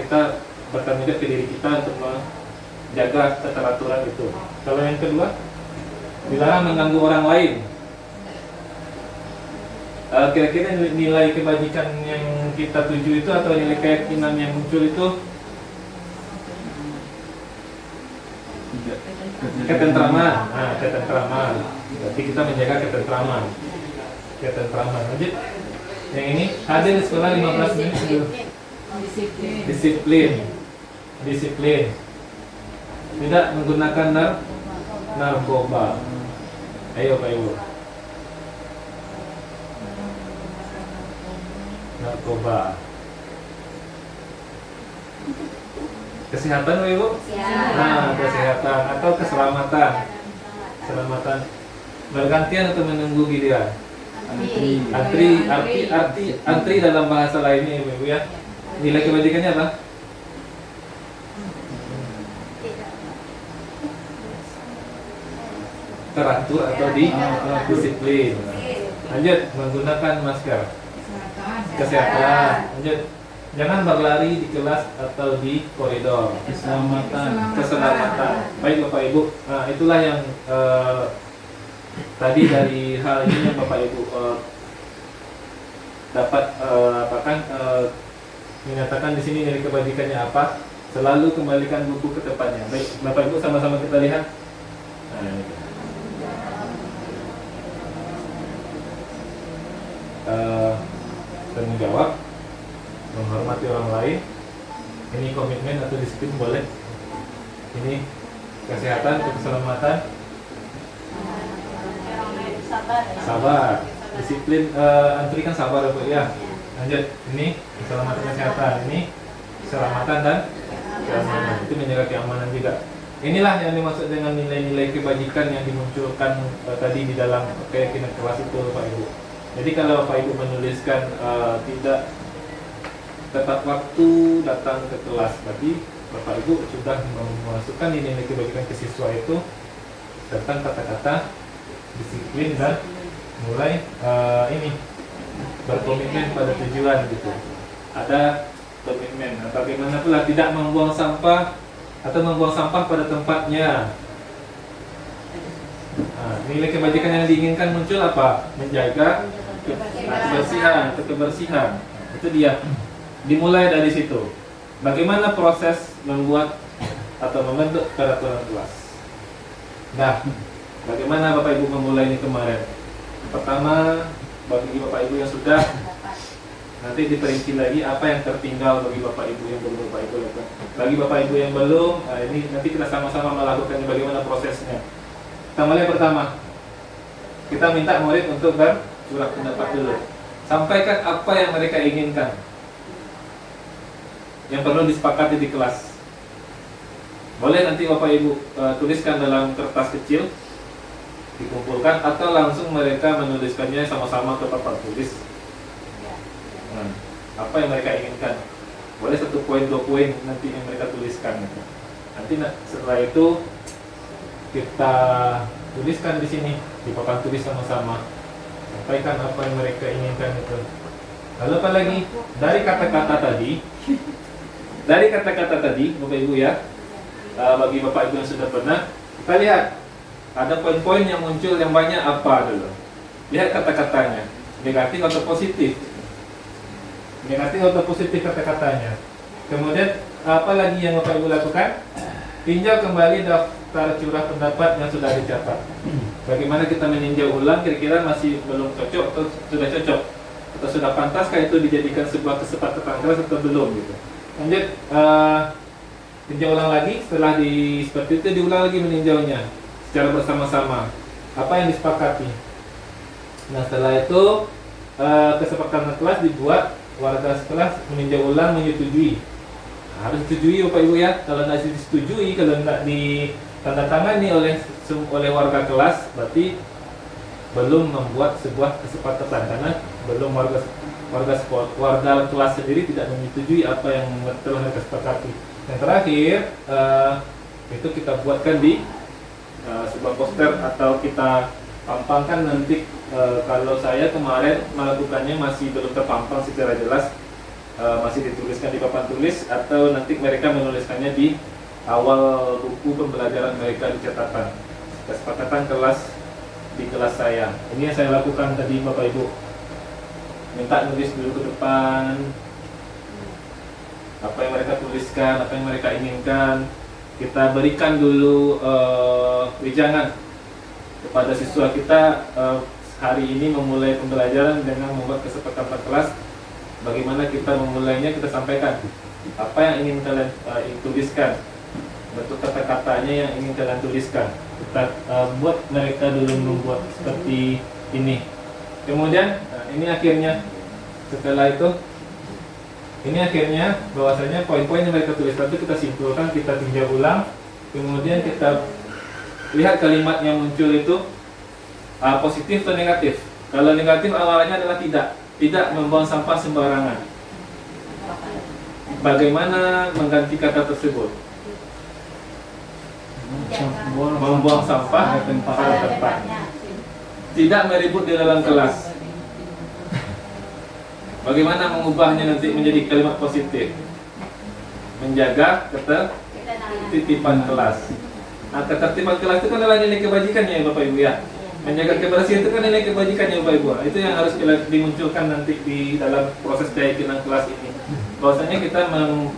kita bertanggung jawab ke diri kita untuk menjaga keteraturan itu. Kalau yang kedua, dilarang mengganggu orang lain. Kira-kira nilai kebajikan yang kita tuju itu atau nilai keyakinan yang muncul itu ketentraman. Nah, ketentraman. Berarti kita menjaga ketentraman. Ketentraman. Lanjut. Yang ini hadir di sekolah 15 menit sebelum. Disiplin. Disiplin. Tidak menggunakan narkoba. Ayo Pak Ibu. Narkoba. Kesehatan Pak Ibu? Nah, kesehatan atau keselamatan. Keselamatan. Bergantian atau menunggu giliran? Antri dalam bahasa lainnya Ibu ya. Nilai kebajikannya apa? Teratur atau disiplin. Lanjut, menggunakan masker. Kesehatan. Lanjut. Jangan berlari di kelas atau di koridor. Keselamatan. Baik Bapak Ibu. Nah, itulah yang tadi dari hal ini yang Bapak Ibu dapat menyatakan di sini nilai kebajikannya apa. Selalu kembalikan buku ke tempatnya. Baik Bapak Ibu, sama-sama kita lihat. Nah, ini. Tanggung jawab, menghormati orang lain. Ini komitmen atau disiplin boleh. Ini kesehatan atau keselamatan. Sabar, disiplin, antri kan sabar Bapak ya. Lanjut, ini keselamatan kesehatan, ini keselamatan dan keamanan. Itu menjaga keamanan juga. Inilah yang dimaksud dengan nilai-nilai kebajikan yang dimunculkan tadi di dalam keyakinan kelas itu Bapak Ibu. Jadi kalau Bapak Ibu menuliskan tidak tepat waktu datang ke kelas, berarti Bapak Ibu sudah memasukkan nilai kebajikan ke siswa itu tentang kata-kata disiplin dan mulai ini berkomitmen pada tujuan gitu. Ada komitmen. Nah, bagaimana pula tidak membuang sampah atau membuang sampah pada tempatnya. Nah, nilai kebajikan yang diinginkan muncul apa? Menjaga kebersihan. Itu dia. Dimulai dari situ. Bagaimana proses membuat atau membentuk peraturan kelas? Nah, bagaimana Bapak Ibu memulai ini kemarin? Pertama, bagi Bapak Ibu yang sudah, nanti diperinci lagi apa yang tertinggal bagi Bapak Ibu yang belum Bapak Ibu lakukan. Bagi Bapak Ibu yang belum, ini nanti kita sama-sama melakukan bagaimana prosesnya. Kita mulai pertama. Kita minta murid untuk bercurah pendapat dulu. Sampaikan apa yang mereka inginkan, yang perlu disepakati di kelas. Boleh nanti Bapak Ibu tuliskan dalam kertas kecil, dikumpulkan, atau langsung mereka menuliskannya sama-sama ke papan tulis. Nah, apa yang mereka inginkan. Boleh 1 poin, 2 poin nanti yang mereka tuliskan. Nanti setelah itu kita tuliskan di sini di papan tulis sama-sama. Sampaikan apa yang mereka inginkan itu. Lalu apa lagi? Dari kata-kata tadi, Bapak Ibu ya, bagi Bapak Ibu yang sudah pernah, kita lihat ada poin-poin yang muncul yang banyak apa dulu. Lihat kata-katanya, negatif atau positif. Negatif atau positif kata-katanya. Kemudian apa lagi yang Bapak Ibu lakukan? Tinjau kembali daftar curah pendapat yang sudah dicatat. Bagaimana kita meninjau ulang, kira-kira masih belum cocok atau sudah cocok, atau sudah pantaskah itu dijadikan sebuah kesepakatan kelas atau belum gitu. Lanjut, tinjau ulang lagi. Setelah seperti itu diulang lagi meninjaunya secara bersama-sama. Apa yang disepakati. Nah setelah itu kesepakatan kelas dibuat, warga sekelas meninjau ulang, menyetujui harus disetujui Bapak Ibu ya. Kalau nggak disetujui, kalau nggak ditandatangani oleh warga kelas, berarti belum membuat sebuah kesepakatan, karena belum warga kelas sendiri tidak menyetujui apa yang telah mereka sepakati. Yang terakhir itu kita buatkan di sebuah poster atau kita pampangkan nanti. Kalau saya kemarin melakukannya masih belum terpampang secara jelas, masih dituliskan di papan tulis atau nanti mereka menuliskannya di awal buku pembelajaran mereka di catatan kesepakatan kelas di kelas saya. Ini yang saya lakukan tadi Bapak Ibu, minta nulis dulu ke depan apa yang mereka tuliskan, apa yang mereka inginkan. Kita berikan dulu wejangan kepada siswa kita hari ini memulai pembelajaran dengan membuat kesepakatan kelas. Bagaimana kita memulainya, kita sampaikan apa yang ingin kalian tuliskan, bentuk kata-katanya yang ingin kalian tuliskan. Kita buat mereka dulu membuat seperti ini. Kemudian ini akhirnya, setelah itu ini akhirnya bahwasanya poin-poin yang mereka tulis tadi kita simpulkan, kita tinjau ulang, kemudian kita lihat kalimat yang muncul itu positif atau negatif. Kalau negatif awalnya adalah tidak membuang sampah sembarangan. Bagaimana mengganti kata tersebut? Membuang sampah pada tempatnya. Tidak meribut di dalam kelas. Bagaimana mengubahnya nanti menjadi kalimat positif? Menjaga ketertiban kelas. Nah, ketertiban kelas itu kan adalah nilai kebajikan ya Bapak Ibu ya. Menjaga kebersihan itu kan nilai kebajikan ya Bapak Ibu. Itu yang harus dimunculkan nanti di dalam proses keyakinan kelas ini. Bahwasanya kita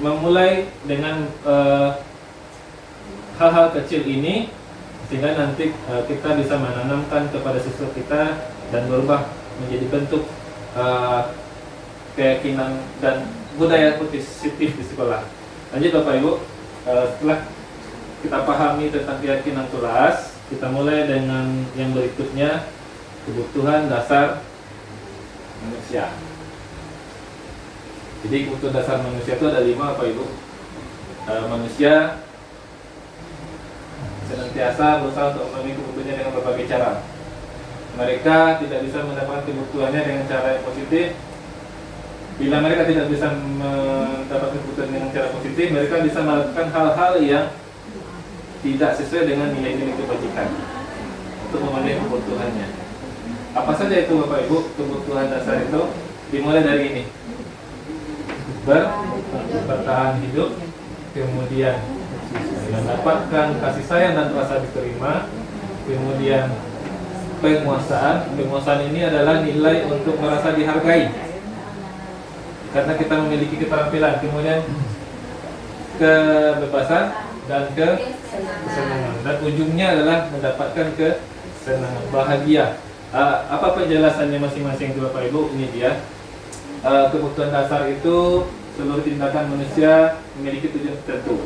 memulai dengan hal-hal kecil ini, sehingga nanti kita bisa menanamkan kepada siswa kita dan berubah menjadi bentuk keyakinan dan budaya positif di sekolah. Lanjut Bapak Ibu, setelah kita pahami tentang keyakinan kelas, kita mulai dengan yang berikutnya, kebutuhan dasar manusia. Jadi kebutuhan dasar manusia itu ada 5 Bapak Ibu. Manusia senantiasa berusaha untuk memenuhi kebutuhannya dengan berbagai cara. Mereka tidak bisa mendapatkan kebutuhannya dengan cara yang positif. Bila mereka tidak bisa mendapatkan kebutuhan dengan cara positif, mereka bisa melakukan hal-hal yang tidak sesuai dengan nilai-nilai kebajikan untuk memenuhi kebutuhannya. Apa saja itu Bapak Ibu kebutuhan dasar itu? Dimulai dari ini: bertahan hidup, kemudian mendapatkan kasih sayang dan rasa diterima, kemudian penguasaan. Penguasaan ini adalah nilai untuk merasa dihargai karena kita memiliki keterampilan. Kemudian kebebasan dan kesenangan, dan ujungnya adalah mendapatkan kesenangan, bahagia. Apa penjelasannya masing-masing itu Bapak Ibu? Ini dia. Kebutuhan dasar itu seluruh tindakan manusia memiliki tujuan tertentu.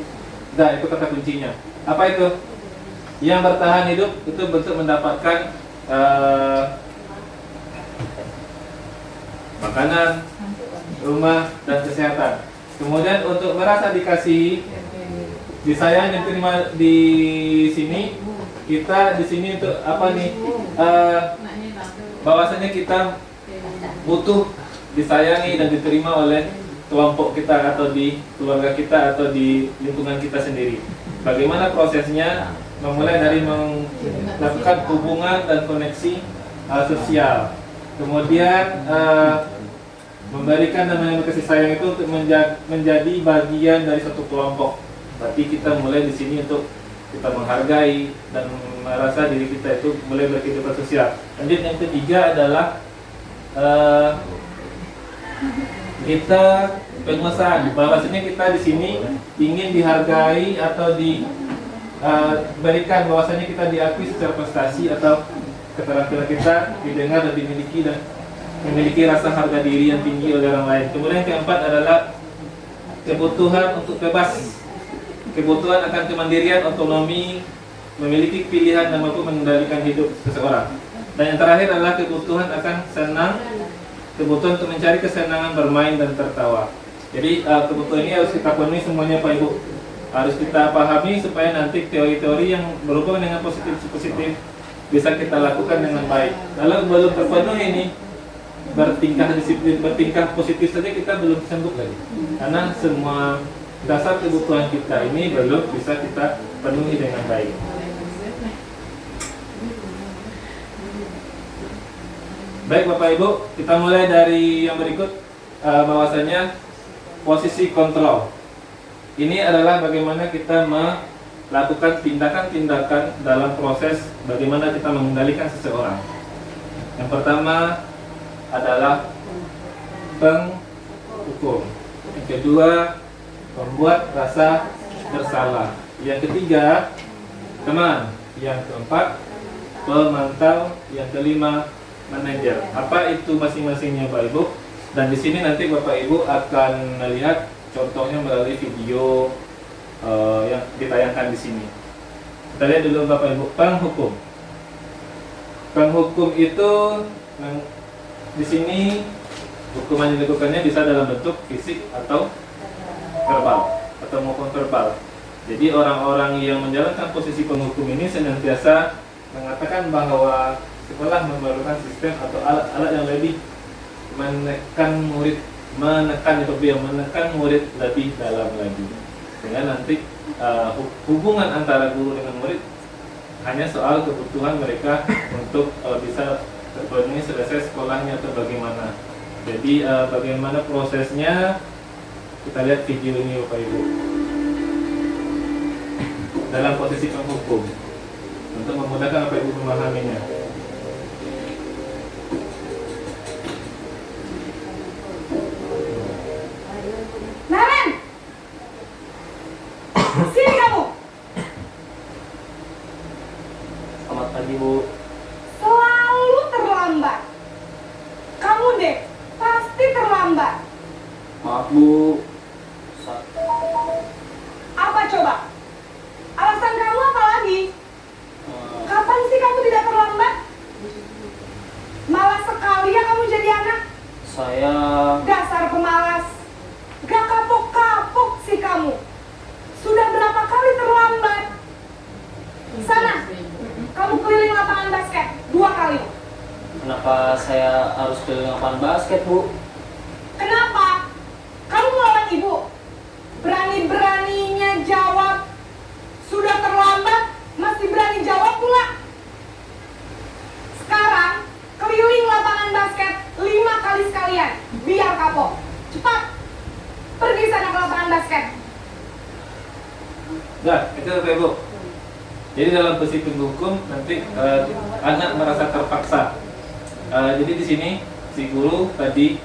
Nah, itu kata kuncinya. Apa itu? Yang bertahan hidup itu bentuk mendapatkan makanan, rumah, dan kesehatan. Kemudian untuk merasa dikasihi, disayang, diterima di sini, kita di sini untuk apa nih? Bahwasanya kita butuh disayangi dan diterima oleh kelompok kita atau di keluarga kita atau di lingkungan kita sendiri. Bagaimana prosesnya? Memulai dari melakukan hubungan dan koneksi sosial. Kemudian memberikan dan menerima kasih sayang itu untuk menjadi bagian dari suatu kelompok. Berarti kita mulai di sini untuk kita menghargai dan merasa diri kita itu mulai berkehidupan sosial. Lanjut, yang ketiga adalah kita penguasaan. Bahwasanya kita di sini ingin dihargai atau diberikan bahwasanya kita diakui secara prestasi atau keterampilan kita didengar dan dimiliki dan memiliki rasa harga diri yang tinggi oleh orang lain. Kemudian yang keempat adalah kebutuhan untuk bebas. Kebutuhan akan kemandirian, otonomi, memiliki pilihan dan mampu mengendalikan hidup seseorang. Dan yang terakhir adalah kebutuhan akan senang, kebutuhan untuk mencari kesenangan bermain dan tertawa. Jadi kebutuhan ini harus kita penuhi semuanya Pak Ibu. Harus kita pahami supaya nanti teori-teori yang berhubungan dengan positif bisa kita lakukan dengan baik. Kalau belum terpenuhi ini, bertingkah disiplin, bertingkah positif saja kita belum sanggup lagi. Karena semua dasar kebutuhan kita ini belum bisa kita penuhi dengan baik. Baik Bapak Ibu, kita mulai dari yang berikut, bahwasanya posisi kontrol. Ini adalah bagaimana kita melakukan tindakan-tindakan dalam proses bagaimana kita mengendalikan seseorang. Yang pertama adalah penghukum. Yang kedua, membuat rasa bersalah. Yang ketiga, teman. Yang keempat, pemantau. Yang kelima, manajer. Apa itu masing-masingnya Pak Ibu? Dan di sini nanti Bapak Ibu akan melihat contohnya melalui video yang ditayangkan di sini. Kita lihat dulu Bapak Ibu, penghukum. Penghukum itu di sini hukuman yang dilakukannya bisa dalam bentuk fisik atau verbal atau maupun verbal. Jadi orang-orang yang menjalankan posisi penghukum ini senantiasa mengatakan bahwa sekolah memerlukan sistem atau alat-alat yang lebih menekan murid lebih dalam lagi, sehingga nanti hubungan antara guru dengan murid hanya soal kebutuhan mereka untuk bisa terpenuhi selesai sekolahnya atau bagaimana. Jadi bagaimana prosesnya, kita lihat video ini Bapak Ibu dalam posisi penghukum untuk memudahkan Bapak Ibu memahaminya. Sini kamu. Selamat pagi Bu. Selalu terlambat. Kamu deh, pasti terlambat. Maaf Bu. Apa coba? Alasan kamu apa lagi? Kapan sih kamu tidak terlambat? Malas sekali ya kamu jadi anak. Saya Dasar pemalas. Gak kapok-kapok sih kamu. Sudah berapa kali terlambat? Sana, kamu keliling lapangan basket 2 kali. kenapa saya harus keliling lapangan basket, Bu? Kenapa? Kamu melawan ibu. Berani-beraninya jawab. Sudah terlambat, masih berani jawab pula. Sekarang, keliling lapangan basket 5 kali sekalian. Biar kapok. Cepat. Pergi sana ke lapangan basket. Nah, itu Bapak Ibu. Jadi dalam posisi penghukum nanti anak merasa terpaksa. Jadi di sini si guru tadi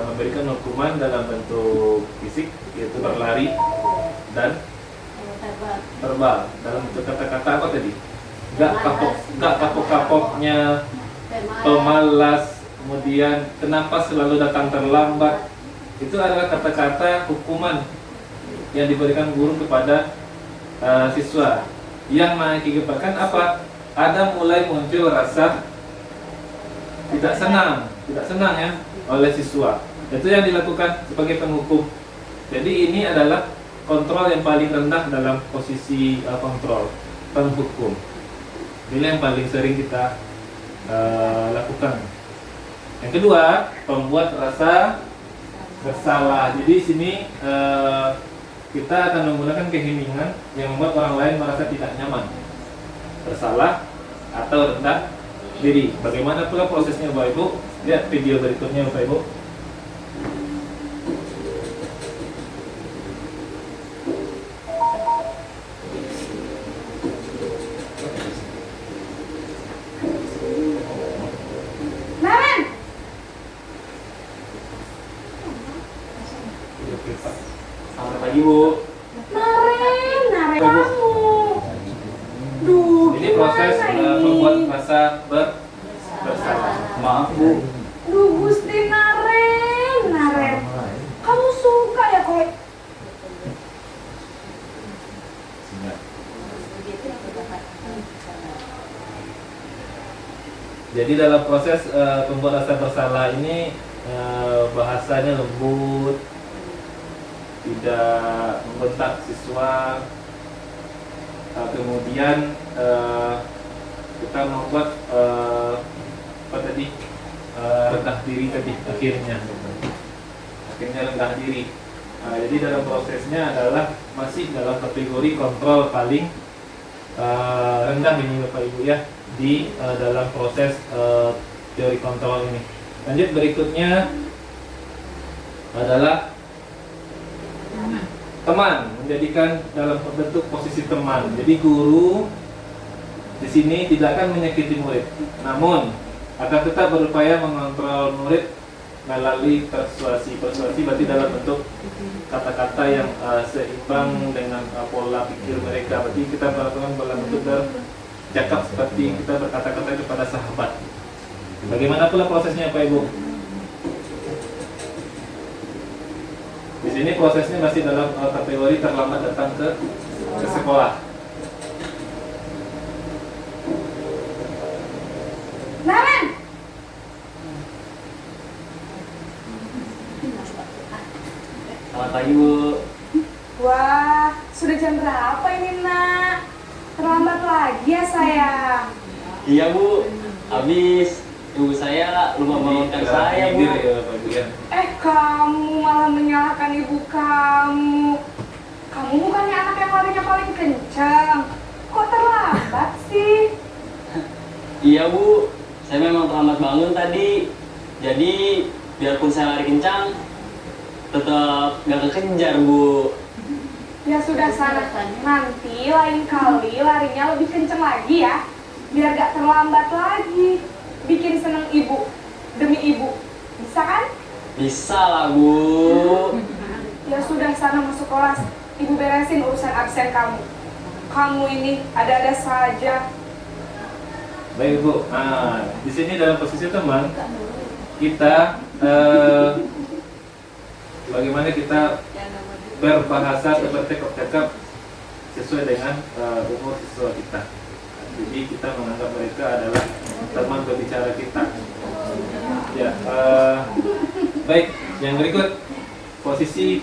memberikan hukuman dalam bentuk fisik, yaitu berlari dan verbal. Dalam bentuk kata-kata apa tadi? Gak kapok-kapoknya, pemalas, kemudian kenapa selalu datang terlambat. Itu adalah kata-kata hukuman yang diberikan guru kepada siswa, yang mengakibatkan apa? Ada mulai muncul rasa tidak senang ya oleh siswa. Itu yang dilakukan sebagai penghukum. Jadi ini adalah kontrol yang paling rendah dalam posisi kontrol penghukum. Ini yang paling sering kita lakukan. Yang kedua, membuat rasa bersalah. Jadi di sini kita akan menggunakan keheningan yang membuat orang lain merasa tidak nyaman, bersalah, atau rendah diri. Bagaimana pula prosesnya Bapak Ibu? Lihat video berikutnya Bapak Ibu. Naren! Selamat pagi, Bu. Naren kamu. Duh, Ini proses gimana ini? membuat rasa bersalah. Maaf, Bu. Duh, Gusti Naren. Kamu suka ya kalau Jadi dalam proses membuat rasa bersalah ini bahasanya lembut, tidak membentak siswa. Kemudian kita membuat rendah diri tadi akhirnya rendah diri. Jadi dalam prosesnya adalah masih dalam kategori kontrol paling rendah ini Bapak Ibu ya di dalam proses teori kontrol ini. Lanjut berikutnya adalah teman, menjadikan dalam bentuk posisi teman. Jadi guru di sini tidak akan menyakiti murid, namun akan tetap berupaya mengontrol murid melalui persuasi. Persuasi berarti dalam bentuk kata-kata yang seimbang dengan pola pikir mereka. Berarti kita melakukan dalam bentuk bercakap seperti kita berkata-kata kepada sahabat. Bagaimana pula prosesnya Pak Ibu? Di sini prosesnya masih dalam kategori terlambat datang ke sekolah. Namen, Selamat pagi Bu. wah, sudah jam berapa ini nak? Terlambat lagi ya sayang. Iya Bu, habis ibu saya lupa bangunkan saya Bu. Kamu malah menyalahkan ibu kamu. Kamu bukannya anak yang larinya paling kencang. Kok terlambat sih? Iya Bu, saya memang terlambat bangun tadi. Jadi biarpun saya lari kencang, tetap gak kekejar Bu. Ya sudah sana, nanti lain kali larinya lebih kencang lagi ya. Biar gak terlambat lagi. Bikin seneng ibu, demi ibu. Bisa kan? Bisa lah Bu. Ya sudah sana masuk kelas. Ibu beresin urusan absen kamu. Kamu ini ada-ada saja. Baik Bu. Nah, di sini dalam posisi teman kita bagaimana kita berbahasa atau bercakap sesuai dengan umur siswa kita. Jadi kita menganggap mereka adalah teman berbicara kita. Ya, baik. Yang berikut posisi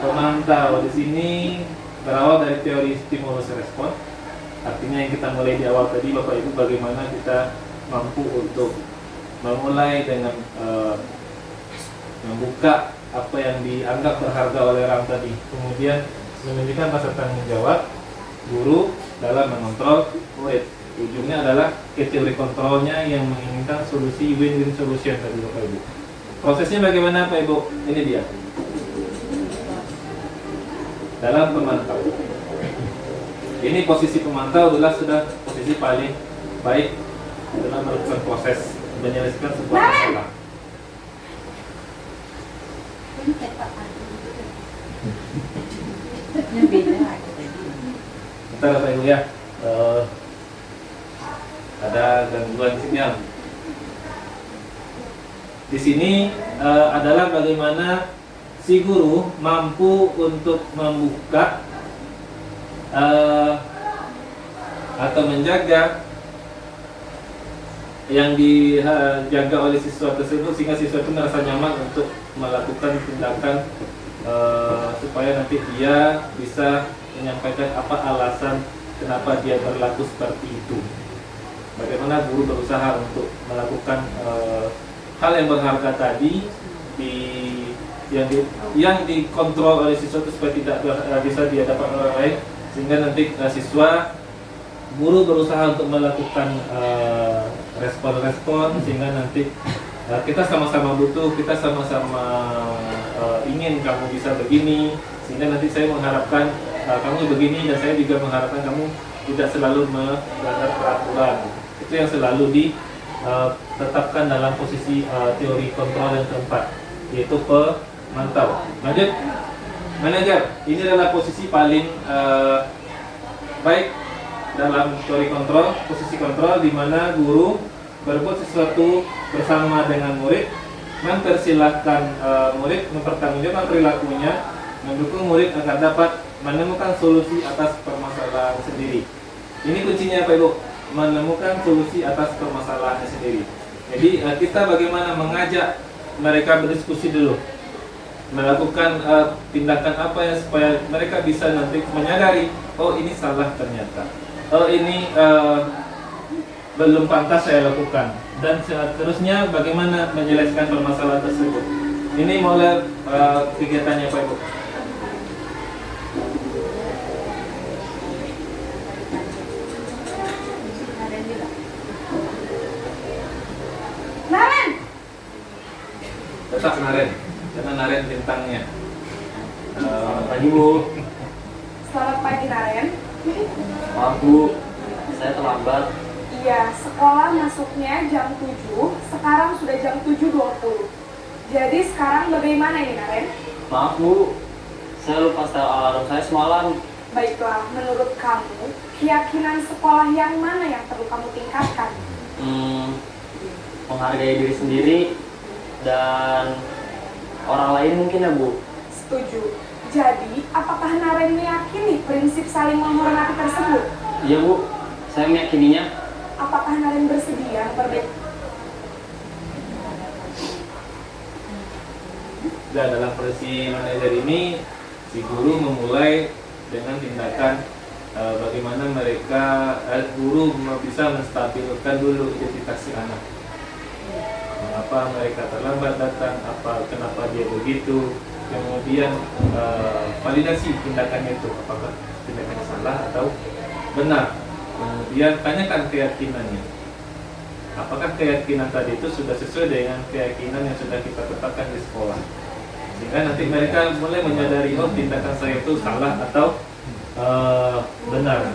pemantau. Di sini berawal dari teori stimulus respon. Artinya yang kita mulai di awal tadi Bapak Ibu, bagaimana kita mampu untuk memulai dengan membuka apa yang dianggap berharga oleh orang tadi. Kemudian menunjukkan rasa tanggung jawab guru dalam mengontrol murid. Ujungnya adalah ke teori kontrolnya yang menginginkan solusi win-win solution tadi Bapak Ibu. Prosesnya bagaimana Pak Ibu? Ini dia. Dalam pemantau. Ini posisi pemantau adalah sudah posisi paling baik dalam melakukan proses menyelesaikan sebuah masalah. Bentar Bapak Ibu ya, ada gangguan sinyal. Di sini adalah bagaimana si guru mampu untuk membuka atau menjaga yang dijaga oleh siswa tersebut sehingga siswa itu merasa nyaman untuk melakukan tindakan supaya nanti dia bisa menyampaikan apa alasan kenapa dia berlaku seperti itu. Bagaimana guru berusaha untuk melakukan hal yang berharga tadi yang dikontrol oleh siswa itu supaya tidak bisa dihadapan orang lain, sehingga nanti siswa guru berusaha untuk melakukan respon-respon sehingga nanti kita sama-sama butuh, kita sama-sama ingin kamu bisa begini, sehingga nanti saya mengharapkan kamu begini dan saya juga mengharapkan kamu tidak selalu melanggar peraturan. Itu yang selalu ditetapkan dalam posisi teori kontrol yang keempat, yaitu pemantau. Lanjut, manajer. Ini adalah posisi paling baik dalam teori kontrol, posisi kontrol di mana guru berbuat sesuatu bersama dengan murid, mempersilahkan murid mempertanggungjawabkan perilakunya, mendukung murid agar dapat menemukan solusi atas permasalahan sendiri. Ini kuncinya Pak Ibu, menemukan solusi atas permasalahan sendiri. Jadi kita bagaimana mengajak mereka berdiskusi dulu. melakukan tindakan apa ya supaya mereka bisa nanti menyadari, oh ini salah ternyata, oh ini belum pantas saya lakukan, dan seterusnya bagaimana menyelesaikan permasalahan tersebut. Ini mulai kegiatannya Pak Ibu. Naren, Tetap Naren, karena Naren bintangnya. Pagi Bu, selamat pagi Naren. maaf Bu, saya terlambat. Iya, sekolah masuknya jam 7, sekarang sudah jam 7.20. Jadi sekarang bagaimana ini Naren? Maaf Bu, saya lupa setel alarm saya semalam. Baiklah, menurut kamu, keyakinan sekolah yang mana yang perlu kamu tingkatkan? Menghargai diri sendiri dan orang lain mungkin ya Bu. Setuju. Jadi, apakah Naren meyakini prinsip saling menghormati tersebut? Iya Bu, saya meyakininya. Apakah Naren bersedia Dan dalam posisi manajer ini, si guru memulai dengan tindakan bagaimana mereka guru bisa menstabilkan dulu identitas si anak. Mengapa mereka terlambat datang, kenapa dia begitu, kemudian validasi tindakannya itu, apakah tindakannya salah atau benar. Kemudian tanyakan keyakinannya, apakah keyakinan tadi itu sudah sesuai dengan keyakinan yang sudah kita tetapkan di sekolah, sehingga nanti mereka mulai menyadari, oh tindakan saya itu salah atau benar.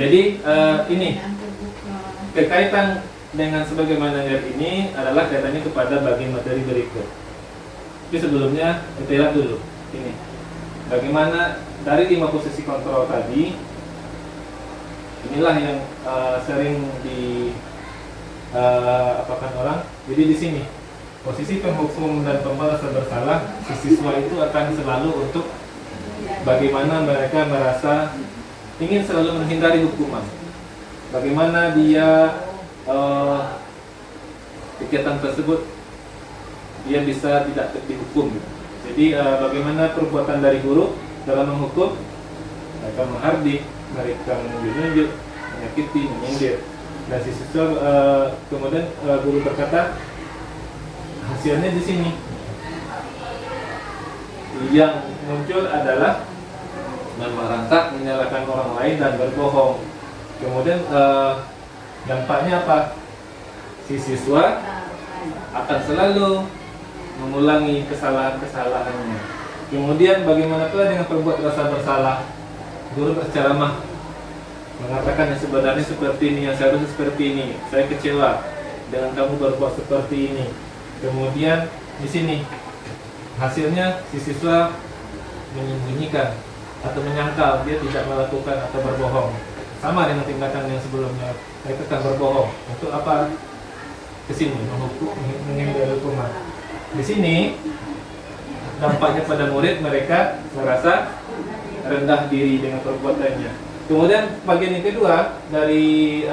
Jadi ini kekaitan dengan sebagai manajer ini adalah kaitannya kepada bagian materi berikut. Tapi sebelumnya kita lihat dulu ini bagaimana dari 5 posisi kontrol tadi. Inilah yang sering apakan orang. Jadi di sini posisi penghukum dan pembalas bersalah, si siswa itu akan selalu untuk bagaimana mereka merasa ingin selalu menghindari hukuman. Bagaimana dia kegiatan tersebut dia bisa tidak dihukum. Jadi bagaimana perbuatan dari guru dalam menghukum, mereka menghardik, mereka menunjuk, menyakiti, menyindir. Dan si siswa kemudian guru berkata hasilnya di sini. Yang muncul adalah memberontak, menyalahkan orang lain dan berbohong. Kemudian dampaknya apa? Si siswa akan selalu mengulangi kesalahan-kesalahannya. Kemudian bagaimana pula dengan perbuat rasa bersalah? Guru berceramah mengatakan yang sebenarnya seperti ini, yang seharusnya seperti ini. Saya kecewa dengan kamu berbuat seperti ini. Kemudian di sini hasilnya si siswa menyembunyikan atau menyangkal, dia tidak melakukan atau berbohong. Sama dengan tindakan yang sebelumnya, mereka akan berbohong. Untuk apa? Kesini menghindari hukuman. Di sini dampaknya pada murid, mereka merasa rendah diri dengan perbuatannya. Kemudian bagian yang kedua dari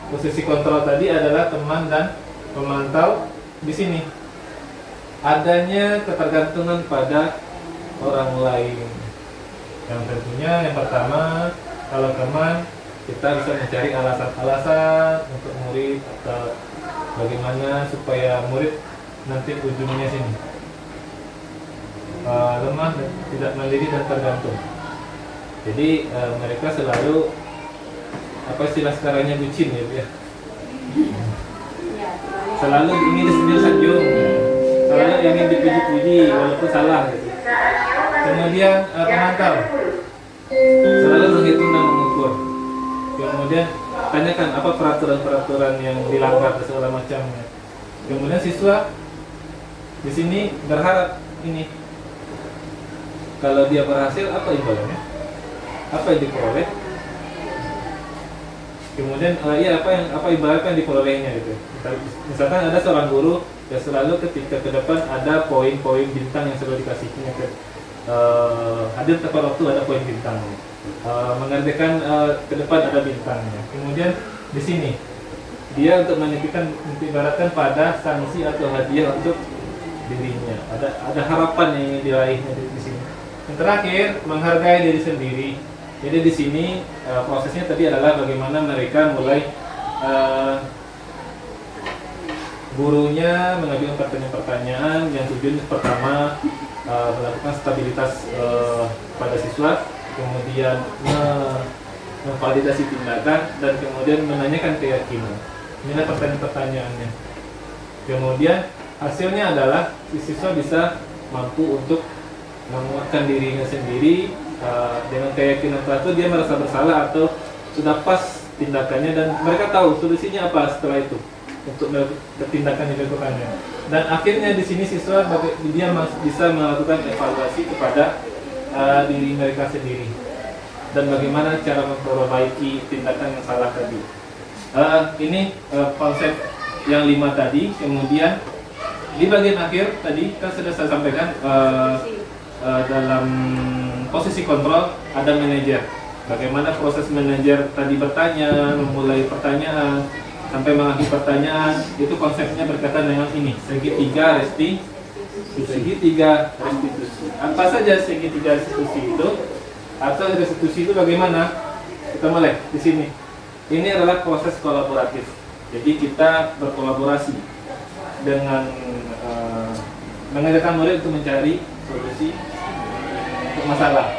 posisi kontrol tadi adalah teman dan pemantau. Di sini adanya ketergantungan pada orang lain. Yang tentunya yang pertama, kalau teman, kita bisa mencari alasan-alasan untuk murid atau bagaimana supaya murid nanti ujungnya sini lemah, tidak mandiri dan tergantung. Jadi mereka selalu apa istilah sekarangnya bucin ya. Selalu ingin disanjung-sanjung, selalu ingin dipuji-puji walaupun salah gitu. Kemudian pemantau selalu menghitung dan mengukur. Kemudian tanyakan apa peraturan-peraturan yang dilanggar dan segala macamnya. Kemudian siswa di sini berharap ini, kalau dia berhasil apa imbalannya, apa yang diperoleh. Kemudian apa imbalan yang diperolehnya gitu. Misalkan ada seorang guru yang selalu ketika ke depan ada poin-poin bintang yang selalu dikasihnya ke hadir tepat waktu ada poin bintangnya. Mengerjakan ke depan ada bintangnya. Kemudian di sini dia untuk menitipkan, ibaratkan pada sanksi atau hadiah untuk dirinya, ada harapan yang ingin diraihnya di sini. Yang terakhir, menghargai diri sendiri. Jadi di sini prosesnya tadi adalah bagaimana mereka mulai gurunya mengajukan pertanyaan-pertanyaan yang tujuan pertama melakukan stabilitas pada siswa, kemudian memvalidasi tindakan, dan kemudian menanyakan keyakinan. Inilah pertanyaan-pertanyaannya. Kemudian hasilnya adalah si siswa bisa mampu untuk menguatkan dirinya sendiri dengan keyakinan itu dia merasa bersalah atau sudah pas tindakannya, dan mereka tahu solusinya apa setelah itu untuk tindakan yang dilakukannya. Dan akhirnya di sini siswa dia bisa melakukan evaluasi kepada diri mereka sendiri dan bagaimana cara memperbaiki tindakan yang salah tadi. Ini konsep yang 5 tadi. Kemudian di bagian akhir tadi kan sudah saya sampaikan dalam posisi kontrol ada manajer. Bagaimana proses manajer tadi bertanya, memulai pertanyaan sampai mengakhiri pertanyaan, itu konsepnya berkaitan dengan ini, segitiga restitusi. Apa saja segitiga restitusi itu? Atau restitusi itu bagaimana? Kita mulai di sini. Ini adalah proses kolaboratif. Jadi kita berkolaborasi dengan mengajarkan murid untuk mencari solusi untuk masalah,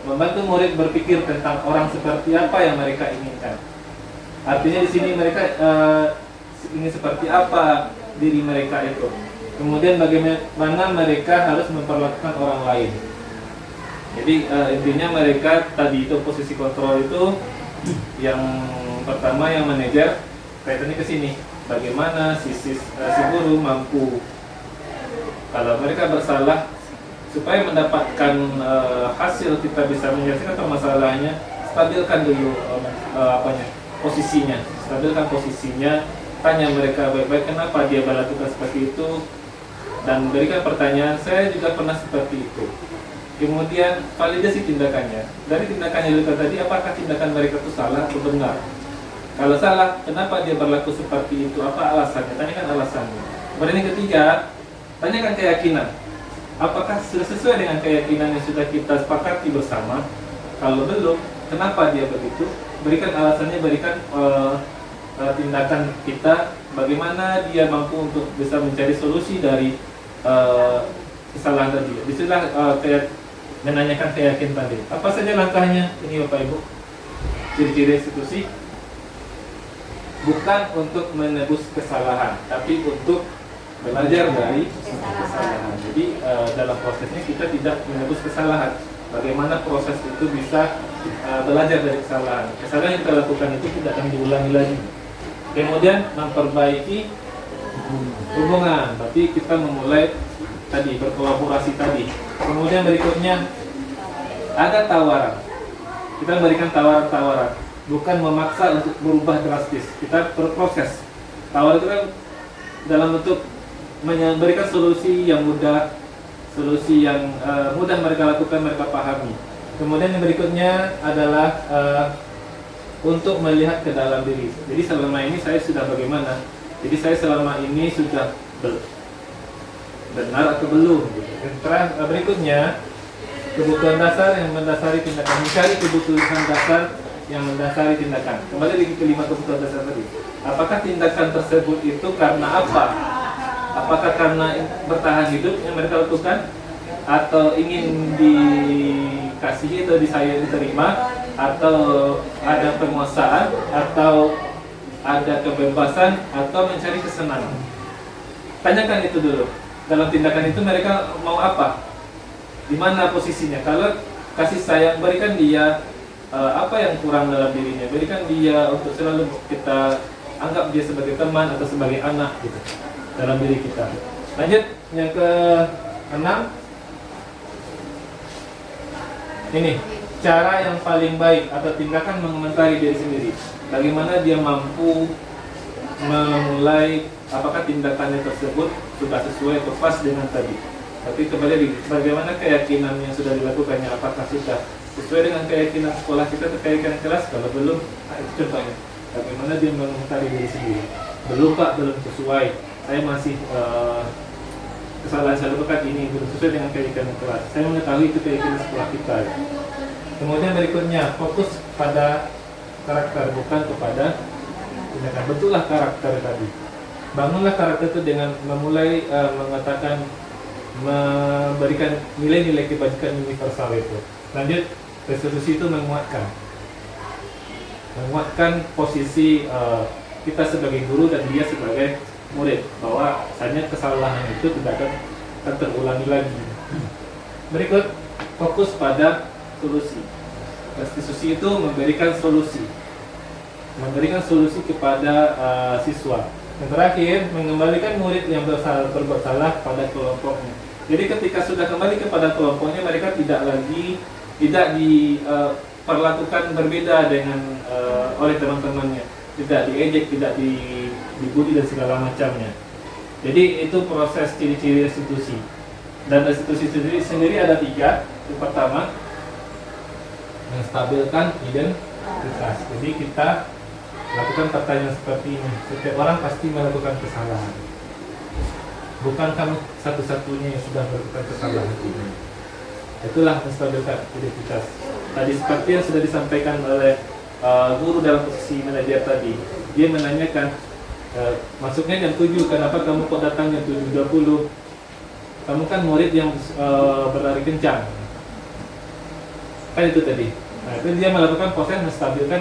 membantu murid berpikir tentang orang seperti apa yang mereka inginkan. Artinya di sini mereka ingin seperti apa diri mereka itu. Kemudian bagaimana mereka harus memperlakukan orang lain. Jadi intinya mereka tadi itu posisi kontrol itu yang pertama yang manajer kaitannya ke sini. Bagaimana si guru mampu kalau mereka bersalah supaya mendapatkan hasil kita bisa menyelesaikan permasalahannya, stabilkan dulu posisinya, tanya mereka baik-baik kenapa dia melakukan seperti itu, dan berikan pertanyaan, saya juga pernah seperti itu. Kemudian validasi tindakannya. Dari tindakan yang dilakukan tadi, apakah tindakan mereka itu salah atau benar? Kalau salah, kenapa dia berlaku seperti itu? Apa alasannya? Tanyakan alasannya. Kemudian yang ketiga, tanyakan keyakinan. Apakah sudah sesuai dengan keyakinan yang sudah kita sepakati bersama? Kalau belum, kenapa dia begitu? Berikan alasannya, berikan tindakan kita, bagaimana dia mampu untuk bisa mencari solusi dari kesalahan tadi. Disitulah menanyakan keyakinan tadi. Apa saja langkahnya? Ini Bapak Ibu, ciri-ciri restitusi bukan untuk menebus kesalahan, tapi untuk belajar dari kesalahan. Jadi dalam prosesnya kita tidak menebus kesalahan. Bagaimana proses itu bisa belajar dari kesalahan. Kesalahan yang kita lakukan itu tidak akan diulangi lagi. Kemudian memperbaiki hubungan, tapi kita memulai tadi berkolaborasi tadi. Kemudian berikutnya ada tawaran. Kita memberikan tawaran-tawaran, bukan memaksa untuk berubah drastis. Kita berproses. Tawaran itu kan dalam bentuk memberikan solusi yang mudah, solusi yang mudah mereka lakukan, mereka pahami. Kemudian yang berikutnya adalah untuk melihat ke dalam diri. Jadi selama ini saya sudah bagaimana? Jadi saya selama ini sudah benar atau belum? Berikutnya kebutuhan dasar yang mendasari tindakan. Mencari kebutuhan dasar yang mendasari tindakan. Kembali lagi ke 5 kebutuhan dasar tadi. Apakah tindakan tersebut itu karena apa? Apakah karena bertahan hidup yang mereka lakukan, atau ingin dikasihi atau diterima, atau ada penguasaan, atau ada kebebasan, atau mencari kesenangan? Tanyakan itu dulu. Dalam tindakan itu mereka mau apa? Di mana posisinya? Kalau kasih sayang, berikan dia apa yang kurang dalam dirinya, berikan dia untuk selalu kita anggap dia sebagai teman atau sebagai anak gitu dalam diri kita. Lanjut yang ke-6. Ini cara yang paling baik atau tindakan mengomentari diri sendiri. Bagaimana dia mampu memulai, apakah tindakannya tersebut sudah sesuai atau pas dengan tadi. Tapi kembali bagaimana keyakinan yang sudah dilakukannya, apakah sudah sesuai dengan keyakinan sekolah kita atau keyakinan kelas. Kalau belum, itu contohnya. Bagaimana dia mengomentari diri sendiri. Belum Pak, belum sesuai. Saya masih kesalahan saya lakukan ini belum sesuai dengan keyakinan kelas. Saya mengetahui itu keyakinan sekolah kita. Kemudian berikutnya, fokus pada karakter, bukan kepada tindakan. Betullah karakter tadi. Bangunlah karakter itu dengan memulai mengatakan, memberikan nilai-nilai kebajikan universal itu. Lanjut, resolusi itu menguatkan posisi kita sebagai guru dan dia sebagai murid, bahwa hanya kesalahan itu tidak akan terulangi lagi. Berikut, fokus pada solusi. Restitusi itu memberikan solusi kepada siswa. Yang terakhir, mengembalikan murid yang berbuat salah pada kelompoknya. Jadi ketika sudah kembali kepada kelompoknya, mereka tidak diperlakukan berbeda dengan oleh teman-temannya, tidak diejek, tidak dibully dan segala macamnya. Jadi itu proses ciri-ciri restitusi. Dan restitusi sendiri ada 3. Yang pertama, menstabilkan identitas. Jadi kita lakukan pertanyaan seperti ini. Setiap orang pasti melakukan kesalahan. Bukan kamu satu-satunya yang sudah melakukan kesalahan ini. Itulah menstabilkan identitas. Tadi seperti yang sudah disampaikan oleh guru dalam posisi manajer tadi. Dia menanyakan, masuknya jam 7, kenapa kamu kok datang jam 7.20? Kamu kan murid yang berlari kencang. Kan itu tadi. Nah, itu dia melakukan proses menstabilkan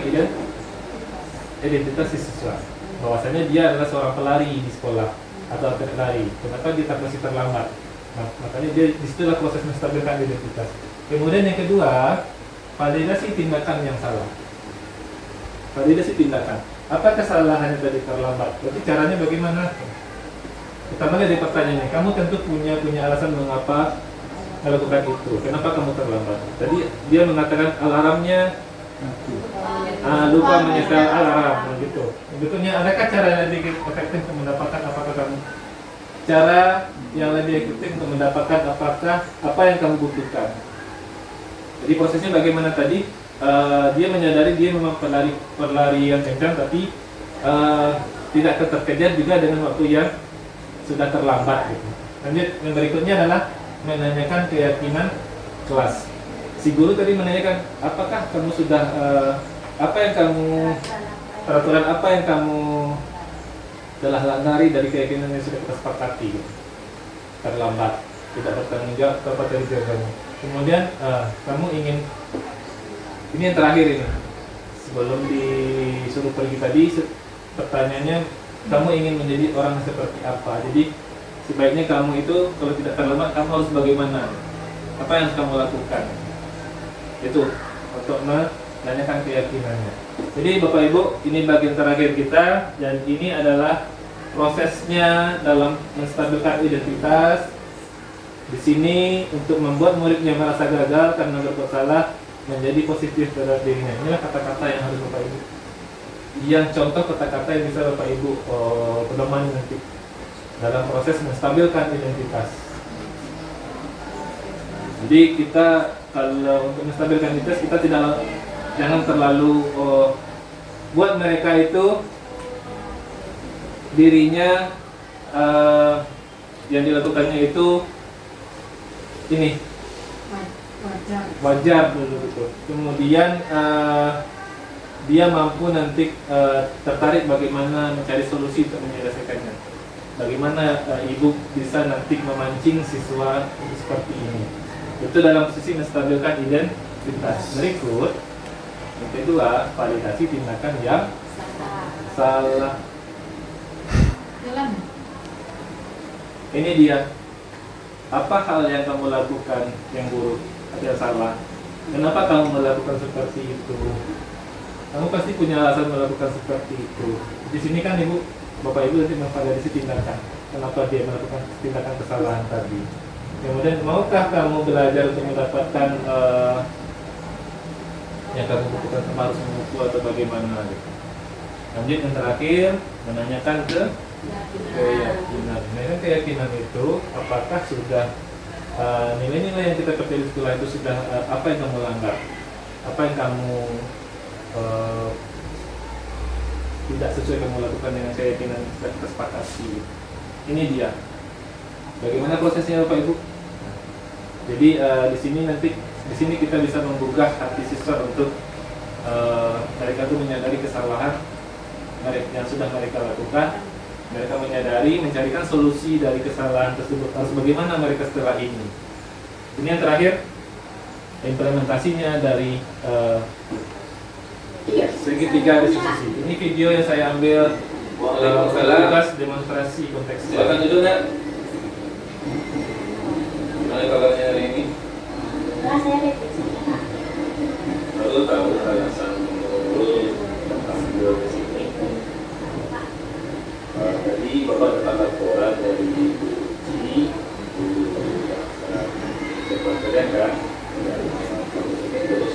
identitas siswa. Bahwasanya dia adalah seorang pelari di sekolah atau atlet lari. Kenapa dia masih terlambat? Nah, makanya dia disitulah proses menstabilkan identitas. Kemudian yang kedua, validasi tindakan yang salah. Validasi tindakan. Apa kesalahannya tadi terlambat? Berarti caranya bagaimana? Pertama dari pertanyaannya, kamu tentu punya alasan mengapa melakukan itu. Kenapa kamu terlambat? Tadi dia mengatakan alarmnya lupa menyetel alarm, gitu. Sebetulnya adakah cara yang lebih efektif untuk mendapatkan apakah kamu apa yang kamu butuhkan? Jadi prosesnya bagaimana tadi? Dia menyadari dia memang pelari yang kencang, tapi tidak terkejar juga dengan waktu yang sudah terlambat, gitu. Lanjut, yang berikutnya adalah menanyakan keyakinan kelas. Si guru tadi menanyakan, apakah kamu sudah peraturan apa yang kamu telah langgari dari keyakinan yang sudah kita sepakati, gitu. Terlambat, tidak bertanggung jawab kepada dari jawabnya. Kemudian kamu ingin, ini yang terakhir ini, sebelum disuruh pergi tadi, pertanyaannya, kamu ingin menjadi orang seperti apa? Jadi sebaiknya kamu itu kalau tidak terlambat, kamu harus bagaimana? Apa yang harus kamu lakukan? Itu untuk menanyakan keyakinannya. Jadi Bapak Ibu, ini bagian terakhir kita, dan ini adalah prosesnya dalam menstabilkan identitas. Di sini untuk membuat muridnya merasa gagal karena berbuat salah menjadi positif terhadap dirinya. Inilah kata-kata yang harus Bapak Ibu. Yang contoh kata-kata yang bisa Bapak Ibu pedomani nanti dalam proses menstabilkan identitas. Jadi kita kalau untuk menstabilkan identitas, kita jangan terlalu buat mereka itu dirinya yang dilakukannya itu ini wajar dulu gitu. Kemudian dia mampu nanti tertarik bagaimana mencari solusi untuk menyelesaikannya. Bagaimana ibu bisa nanti memancing siswa untuk seperti ini. Itu dalam posisi menstabilkan identitas. Berikut, yang kedua, validasi tindakan yang salah. Ini dia. Apa hal yang kamu lakukan yang buruk atau yang salah? Kenapa kamu melakukan seperti itu? Kamu pasti punya alasan melakukan seperti itu. Di sini kan Ibu, Bapak Ibu nanti memvalidasi tindakan. Kenapa dia melakukan tindakan kesalahan tadi? Kemudian, maukah kamu belajar untuk mendapatkan yang kamu butuhkan, kamu harus mengukur atau bagaimana? Gitu. Lanjut yang terakhir, menanyakan keyakinan. Menanyakan keyakinan itu, apakah sudah nilai-nilai yang kita pelajari di sekolah itu sudah apa yang kamu langgar? Apa yang kamu tidak sesuai kamu lakukan dengan keyakinan yang kita sepakati. Ini dia. Bagaimana prosesnya Bapak Ibu? Jadi di sini kita bisa menggugah hati siswa untuk mereka tuh menyadari kesalahan yang sudah mereka lakukan. Mereka menyadari, mencarikan solusi dari kesalahan tersebut. Harus bagaimana mereka setelah ini? Ini yang terakhir, implementasinya dari segitiga restitusi. Ini video yang saya ambil tugas demonstrasi kontekstual. Silakan duduk, Nak. Gimana kabarnya hari ini? Saya revisi. Lalu tahu alasan menurut ambil di sini. Tadi Bapak dapat laporan dari Ibu Uci, Ibu Sekretariat kan? Terus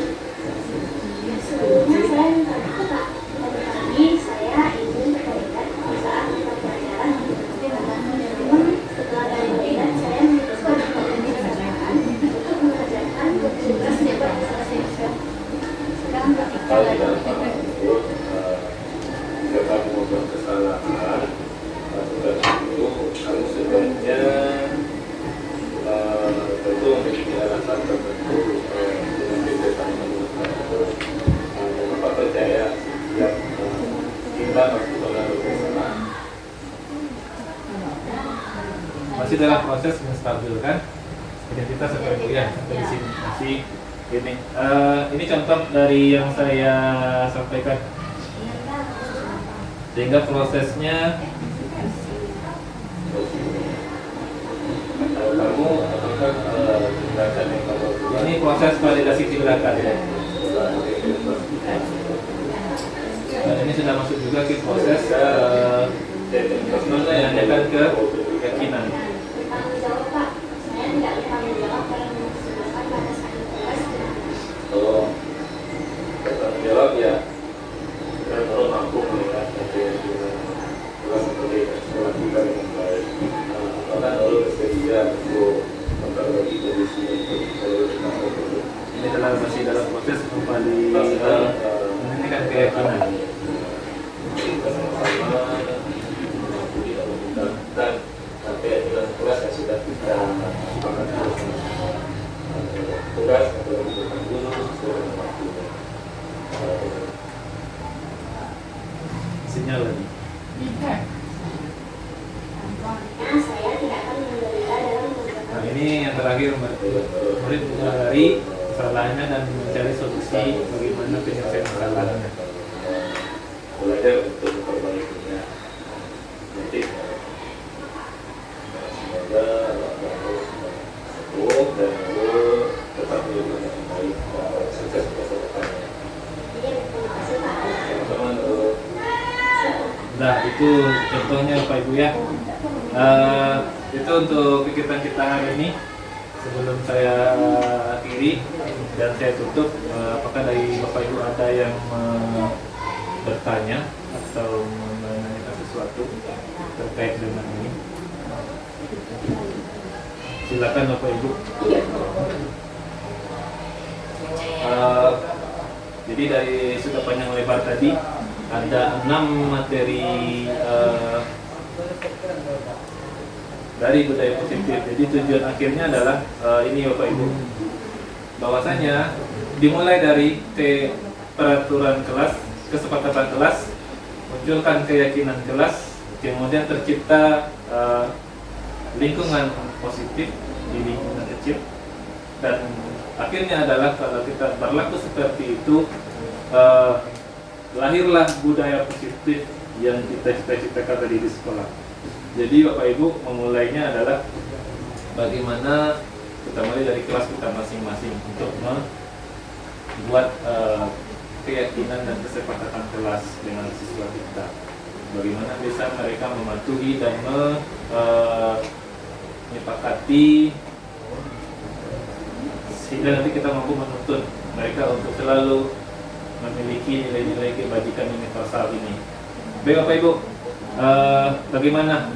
Sebelumnya saya minta maaf Pak. Tadi saya izin berkaitan saat kita pelajaran. Namun setelah dari perbedaan saya memutuskan untuk mengerjakan tugas yang baru selesai. Sekarang ketika kalau lagi tidak takut karena mengubah kesalahan, tugas itu kamu sebaiknya tentu memiliki alasan tertentu dengan kegiatan Bapak percaya setiap kita pasti melakukan kesalahan. Masih dalam proses menstabilkan identitas Bapak Ibu ya, sampai di sini masih ini. Ini contoh dari yang saya sampaikan. Sehingga prosesnya Kamu apakah tindakan yang kamu lakukan ini proses validasi tindakan ya. Dan ini sudah masuk juga ke proses menanyakan ke keyakinan. bertanggung jawab Pak. Saya tidak bertanggung jawab karena mempersilakan pada saat tugas. kalau bertanggung jawab ya kita perlu mampu melihat keyakinan telah melakukan dengan baik. Apakah lalu bersedia untuk memperbaiki kondisi untuk Ini masih dalam proses menanyakan keyakinan. dan sampai dengan tugas yang sudah kita sepakati tugas yang telah diberikan guru sesuai dengan waktunya. Sinyal lagi. Nah, saya tidak akan menderita dalam Nah ini yang terakhir, murid menyadari kesalahannya dan mencari solusi bagaimana penyelesaian kesalahannya. Belajar untuk memperbaikinya. Nanti semoga Allah dan Allah tetap melindungi yang baik dan sukses masa depannya. Teman-teman, Nah itu contohnya Pak Ibu ya. Itu untuk kegiatan kita hari ini. Sebelum saya akhiri dan saya tutup, apakah dari Bapak Ibu ada yang bertanya atau menanyakan sesuatu terkait dengan ini? Silakan Bapak Ibu. Jadi dari sudah panjang lebar tadi ada 6 materi dari budaya positif. Jadi tujuan akhirnya adalah ini Bapak Ibu, bahwasanya dimulai dari peraturan kelas, kesepakatan kelas, munculkan keyakinan kelas, kemudian tercipta lingkungan positif di lingkungan kecil, dan akhirnya adalah kalau kita berlaku seperti itu, lahirlah budaya positif yang kita cita-citakan tadi di sekolah. Jadi Bapak Ibu memulainya adalah bagaimana kita mulai dari kelas kita masing-masing untuk membuat keyakinan dan kesepakatan kelas dengan siswa kita. Bagaimana bisa mereka mematuhi dan menyepakati sehingga nanti kita mampu menuntun mereka untuk selalu memiliki nilai-nilai kebajikan universal ini. Baik Bapak Ibu, bagaimana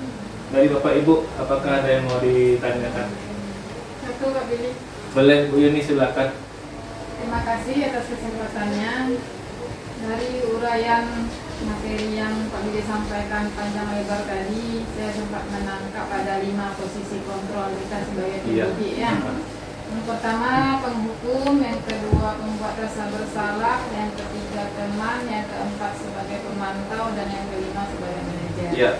dari Bapak Ibu, apakah ada yang mau ditanyakan? Satu Kak Billy. Boleh Bu Yuni, silakan. Terima kasih atas kesempatannya. Dari uraian materi yang Pak Billy sampaikan panjang lebar tadi, saya sempat menangkap ada 5 posisi kontrol kita sebagai pendidik ya. Yang pertama penghukum, yang kedua pembuat rasa bersalah, yang ketiga teman, yang keempat sebagai pemantau, dan yang kelima sebagai manajer. Iya.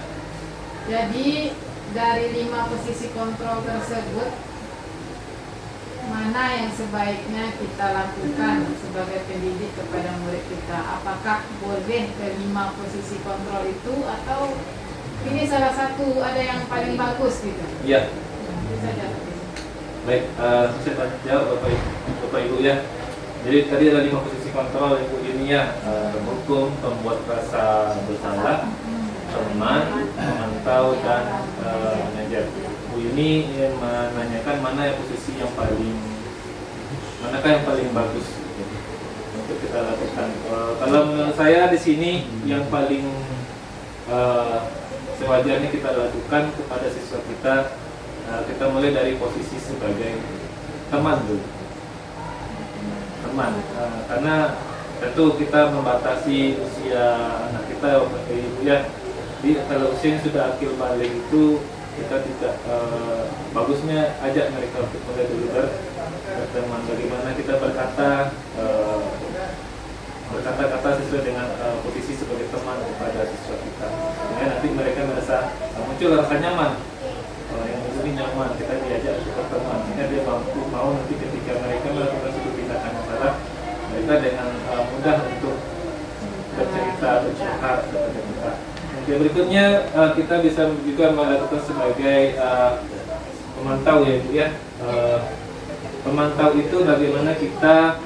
Jadi dari 5 posisi kontrol tersebut, mana yang sebaiknya kita lakukan sebagai pendidik kepada murid kita? Apakah boleh ke-5 posisi kontrol itu, atau ini salah satu ada yang paling bagus gitu? Iya. Itu saja. Baik, saya jawab Bapak Ibu ya. Jadi tadi ada 5 posisi kontrol Ibu ini ya, penghukum, pembuat rasa bersalah, teman, pemantau, dan manajer. Bu ini yang menanyakan mana ya posisi yang manakah yang paling bagus gitu, untuk kita lakukan. Kalau menurut saya di sini yang paling sewajarnya kita lakukan kepada siswa kita, kita mulai dari posisi sebagai teman dulu. Teman, karena tentu kita membatasi usia anak kita, Ibu ya. Jadi kalau usia sudah akil balik itu kita tidak bagusnya ajak mereka untuk mulai dulu berteman. Bagaimana kita berkata-kata sesuai dengan posisi sebagai teman kepada siswa kita, sehingga nanti mereka merasa muncul rasa nyaman. Yang ini nyaman, kita diajak untuk berteman, sehingga dia mau nanti ketika mereka melakukan suatu tindakan yang salah, mereka dengan mudah untuk bercerita, bercakap kepada kita. Oke, berikutnya kita bisa juga melakukan sebagai pemantau ya Bu ya. Pemantau itu bagaimana kita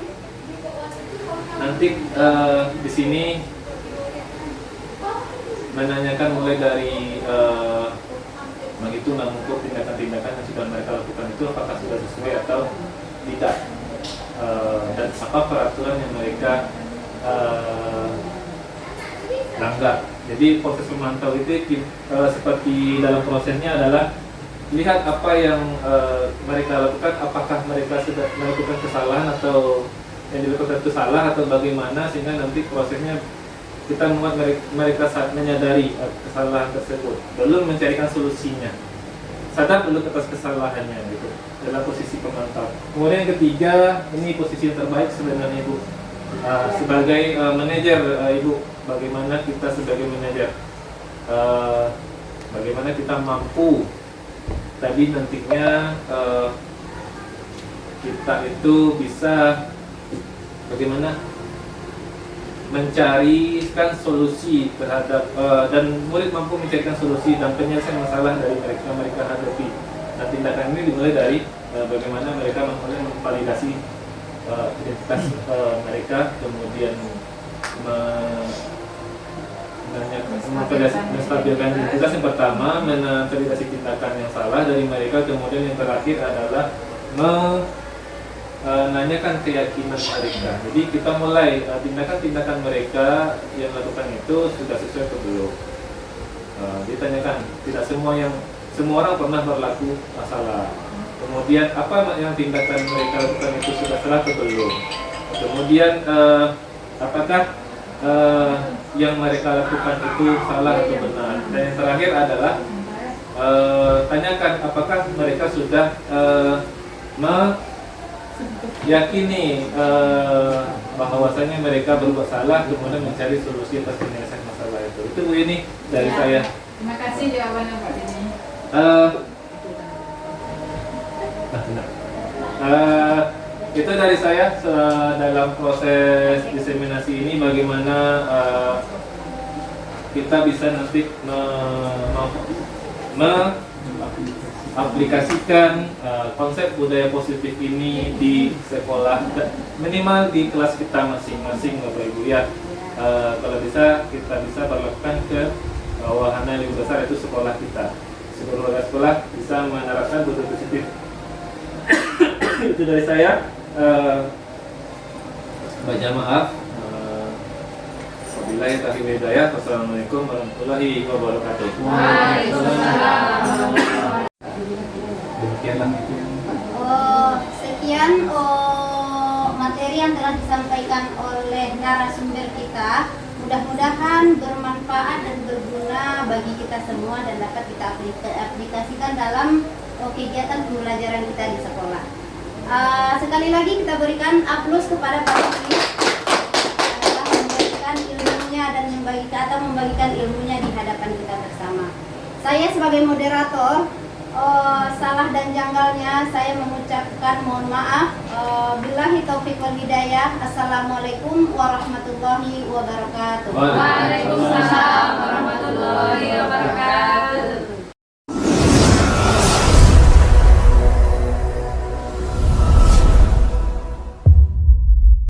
nanti di sini menanyakan mulai dari menghitung dan mengukur tindakan-tindakan yang sudah mereka lakukan itu apakah sudah sesuai atau tidak, dan apa peraturan yang mereka langgar. Jadi proses memantau itu seperti dalam prosesnya adalah lihat apa yang mereka lakukan, apakah mereka sudah melakukan kesalahan atau yang dilakukan itu salah atau bagaimana, sehingga nanti prosesnya kita membuat mereka menyadari kesalahan tersebut, belum mencarikan solusinya, sadar dulu atas kesalahannya gitu, dalam posisi pemantau. Kemudian yang ketiga, ini posisi yang terbaik sebenarnya Ibu, sebagai manajer Ibu, bagaimana kita sebagai manajer, bagaimana kita mampu tadi nantinya kita itu bisa bagaimana mencarikan solusi terhadap dan murid mampu mencarikan solusi dan penyelesaian masalah dari mereka hadapi. Dan tindakan ini dimulai dari bagaimana mereka memvalidasi identitas mereka, kemudian menstabilkan identitas yang pertama, memvalidasi tindakan yang salah dari mereka, kemudian yang terakhir adalah menanyakan keyakinan mereka. Jadi kita mulai tindakan-tindakan mereka yang lakukan itu sudah sesuai atau belum. Ditanyakan, tidak semua orang pernah berlaku masalah. Kemudian apa yang tindakan mereka lakukan itu sudah salah atau belum. Kemudian apakah yang mereka lakukan itu salah atau benar. Dan yang terakhir adalah tanyakan apakah mereka sudah meyakini bahwasanya mereka berbuat salah, kemudian mencari solusi atas penyelesaian masalah itu. Itu Bu ini dari saya. Terima kasih jawabannya Pak Dini. Itu dari saya dalam proses diseminasi ini, bagaimana kita bisa nanti aplikasikan konsep budaya positif ini di sekolah, minimal di kelas kita masing-masing Bapak Ibu ya. Kalau bisa kita bisa berlakukan ke wahana yang lebih besar, itu sekolah kita. Seluruh sekolah bisa menerapkan budaya positif. Itu dari saya. Baca maaf. Wabillahi taufiq wal hidayah. Wassalamualaikum warahmatullahi wabarakatuh. Waalaikumsalam. Demikianlah itu. Sekian materi yang telah disampaikan oleh narasumber kita. Mudah-mudahan bermanfaat dan berguna bagi kita semua dan dapat kita aplikasikan dalam kegiatan pembelajaran kita di sekolah. Sekali lagi kita berikan aplaus kepada Pak Diki telah memberikan ilmunya dan membagikan ilmunya di hadapan kita bersama. Saya sebagai moderator, salah dan janggalnya saya mengucapkan mohon maaf. Billahi taufiq wal hidayah. Assalamualaikum warahmatullahi wabarakatuh. Waalaikumsalam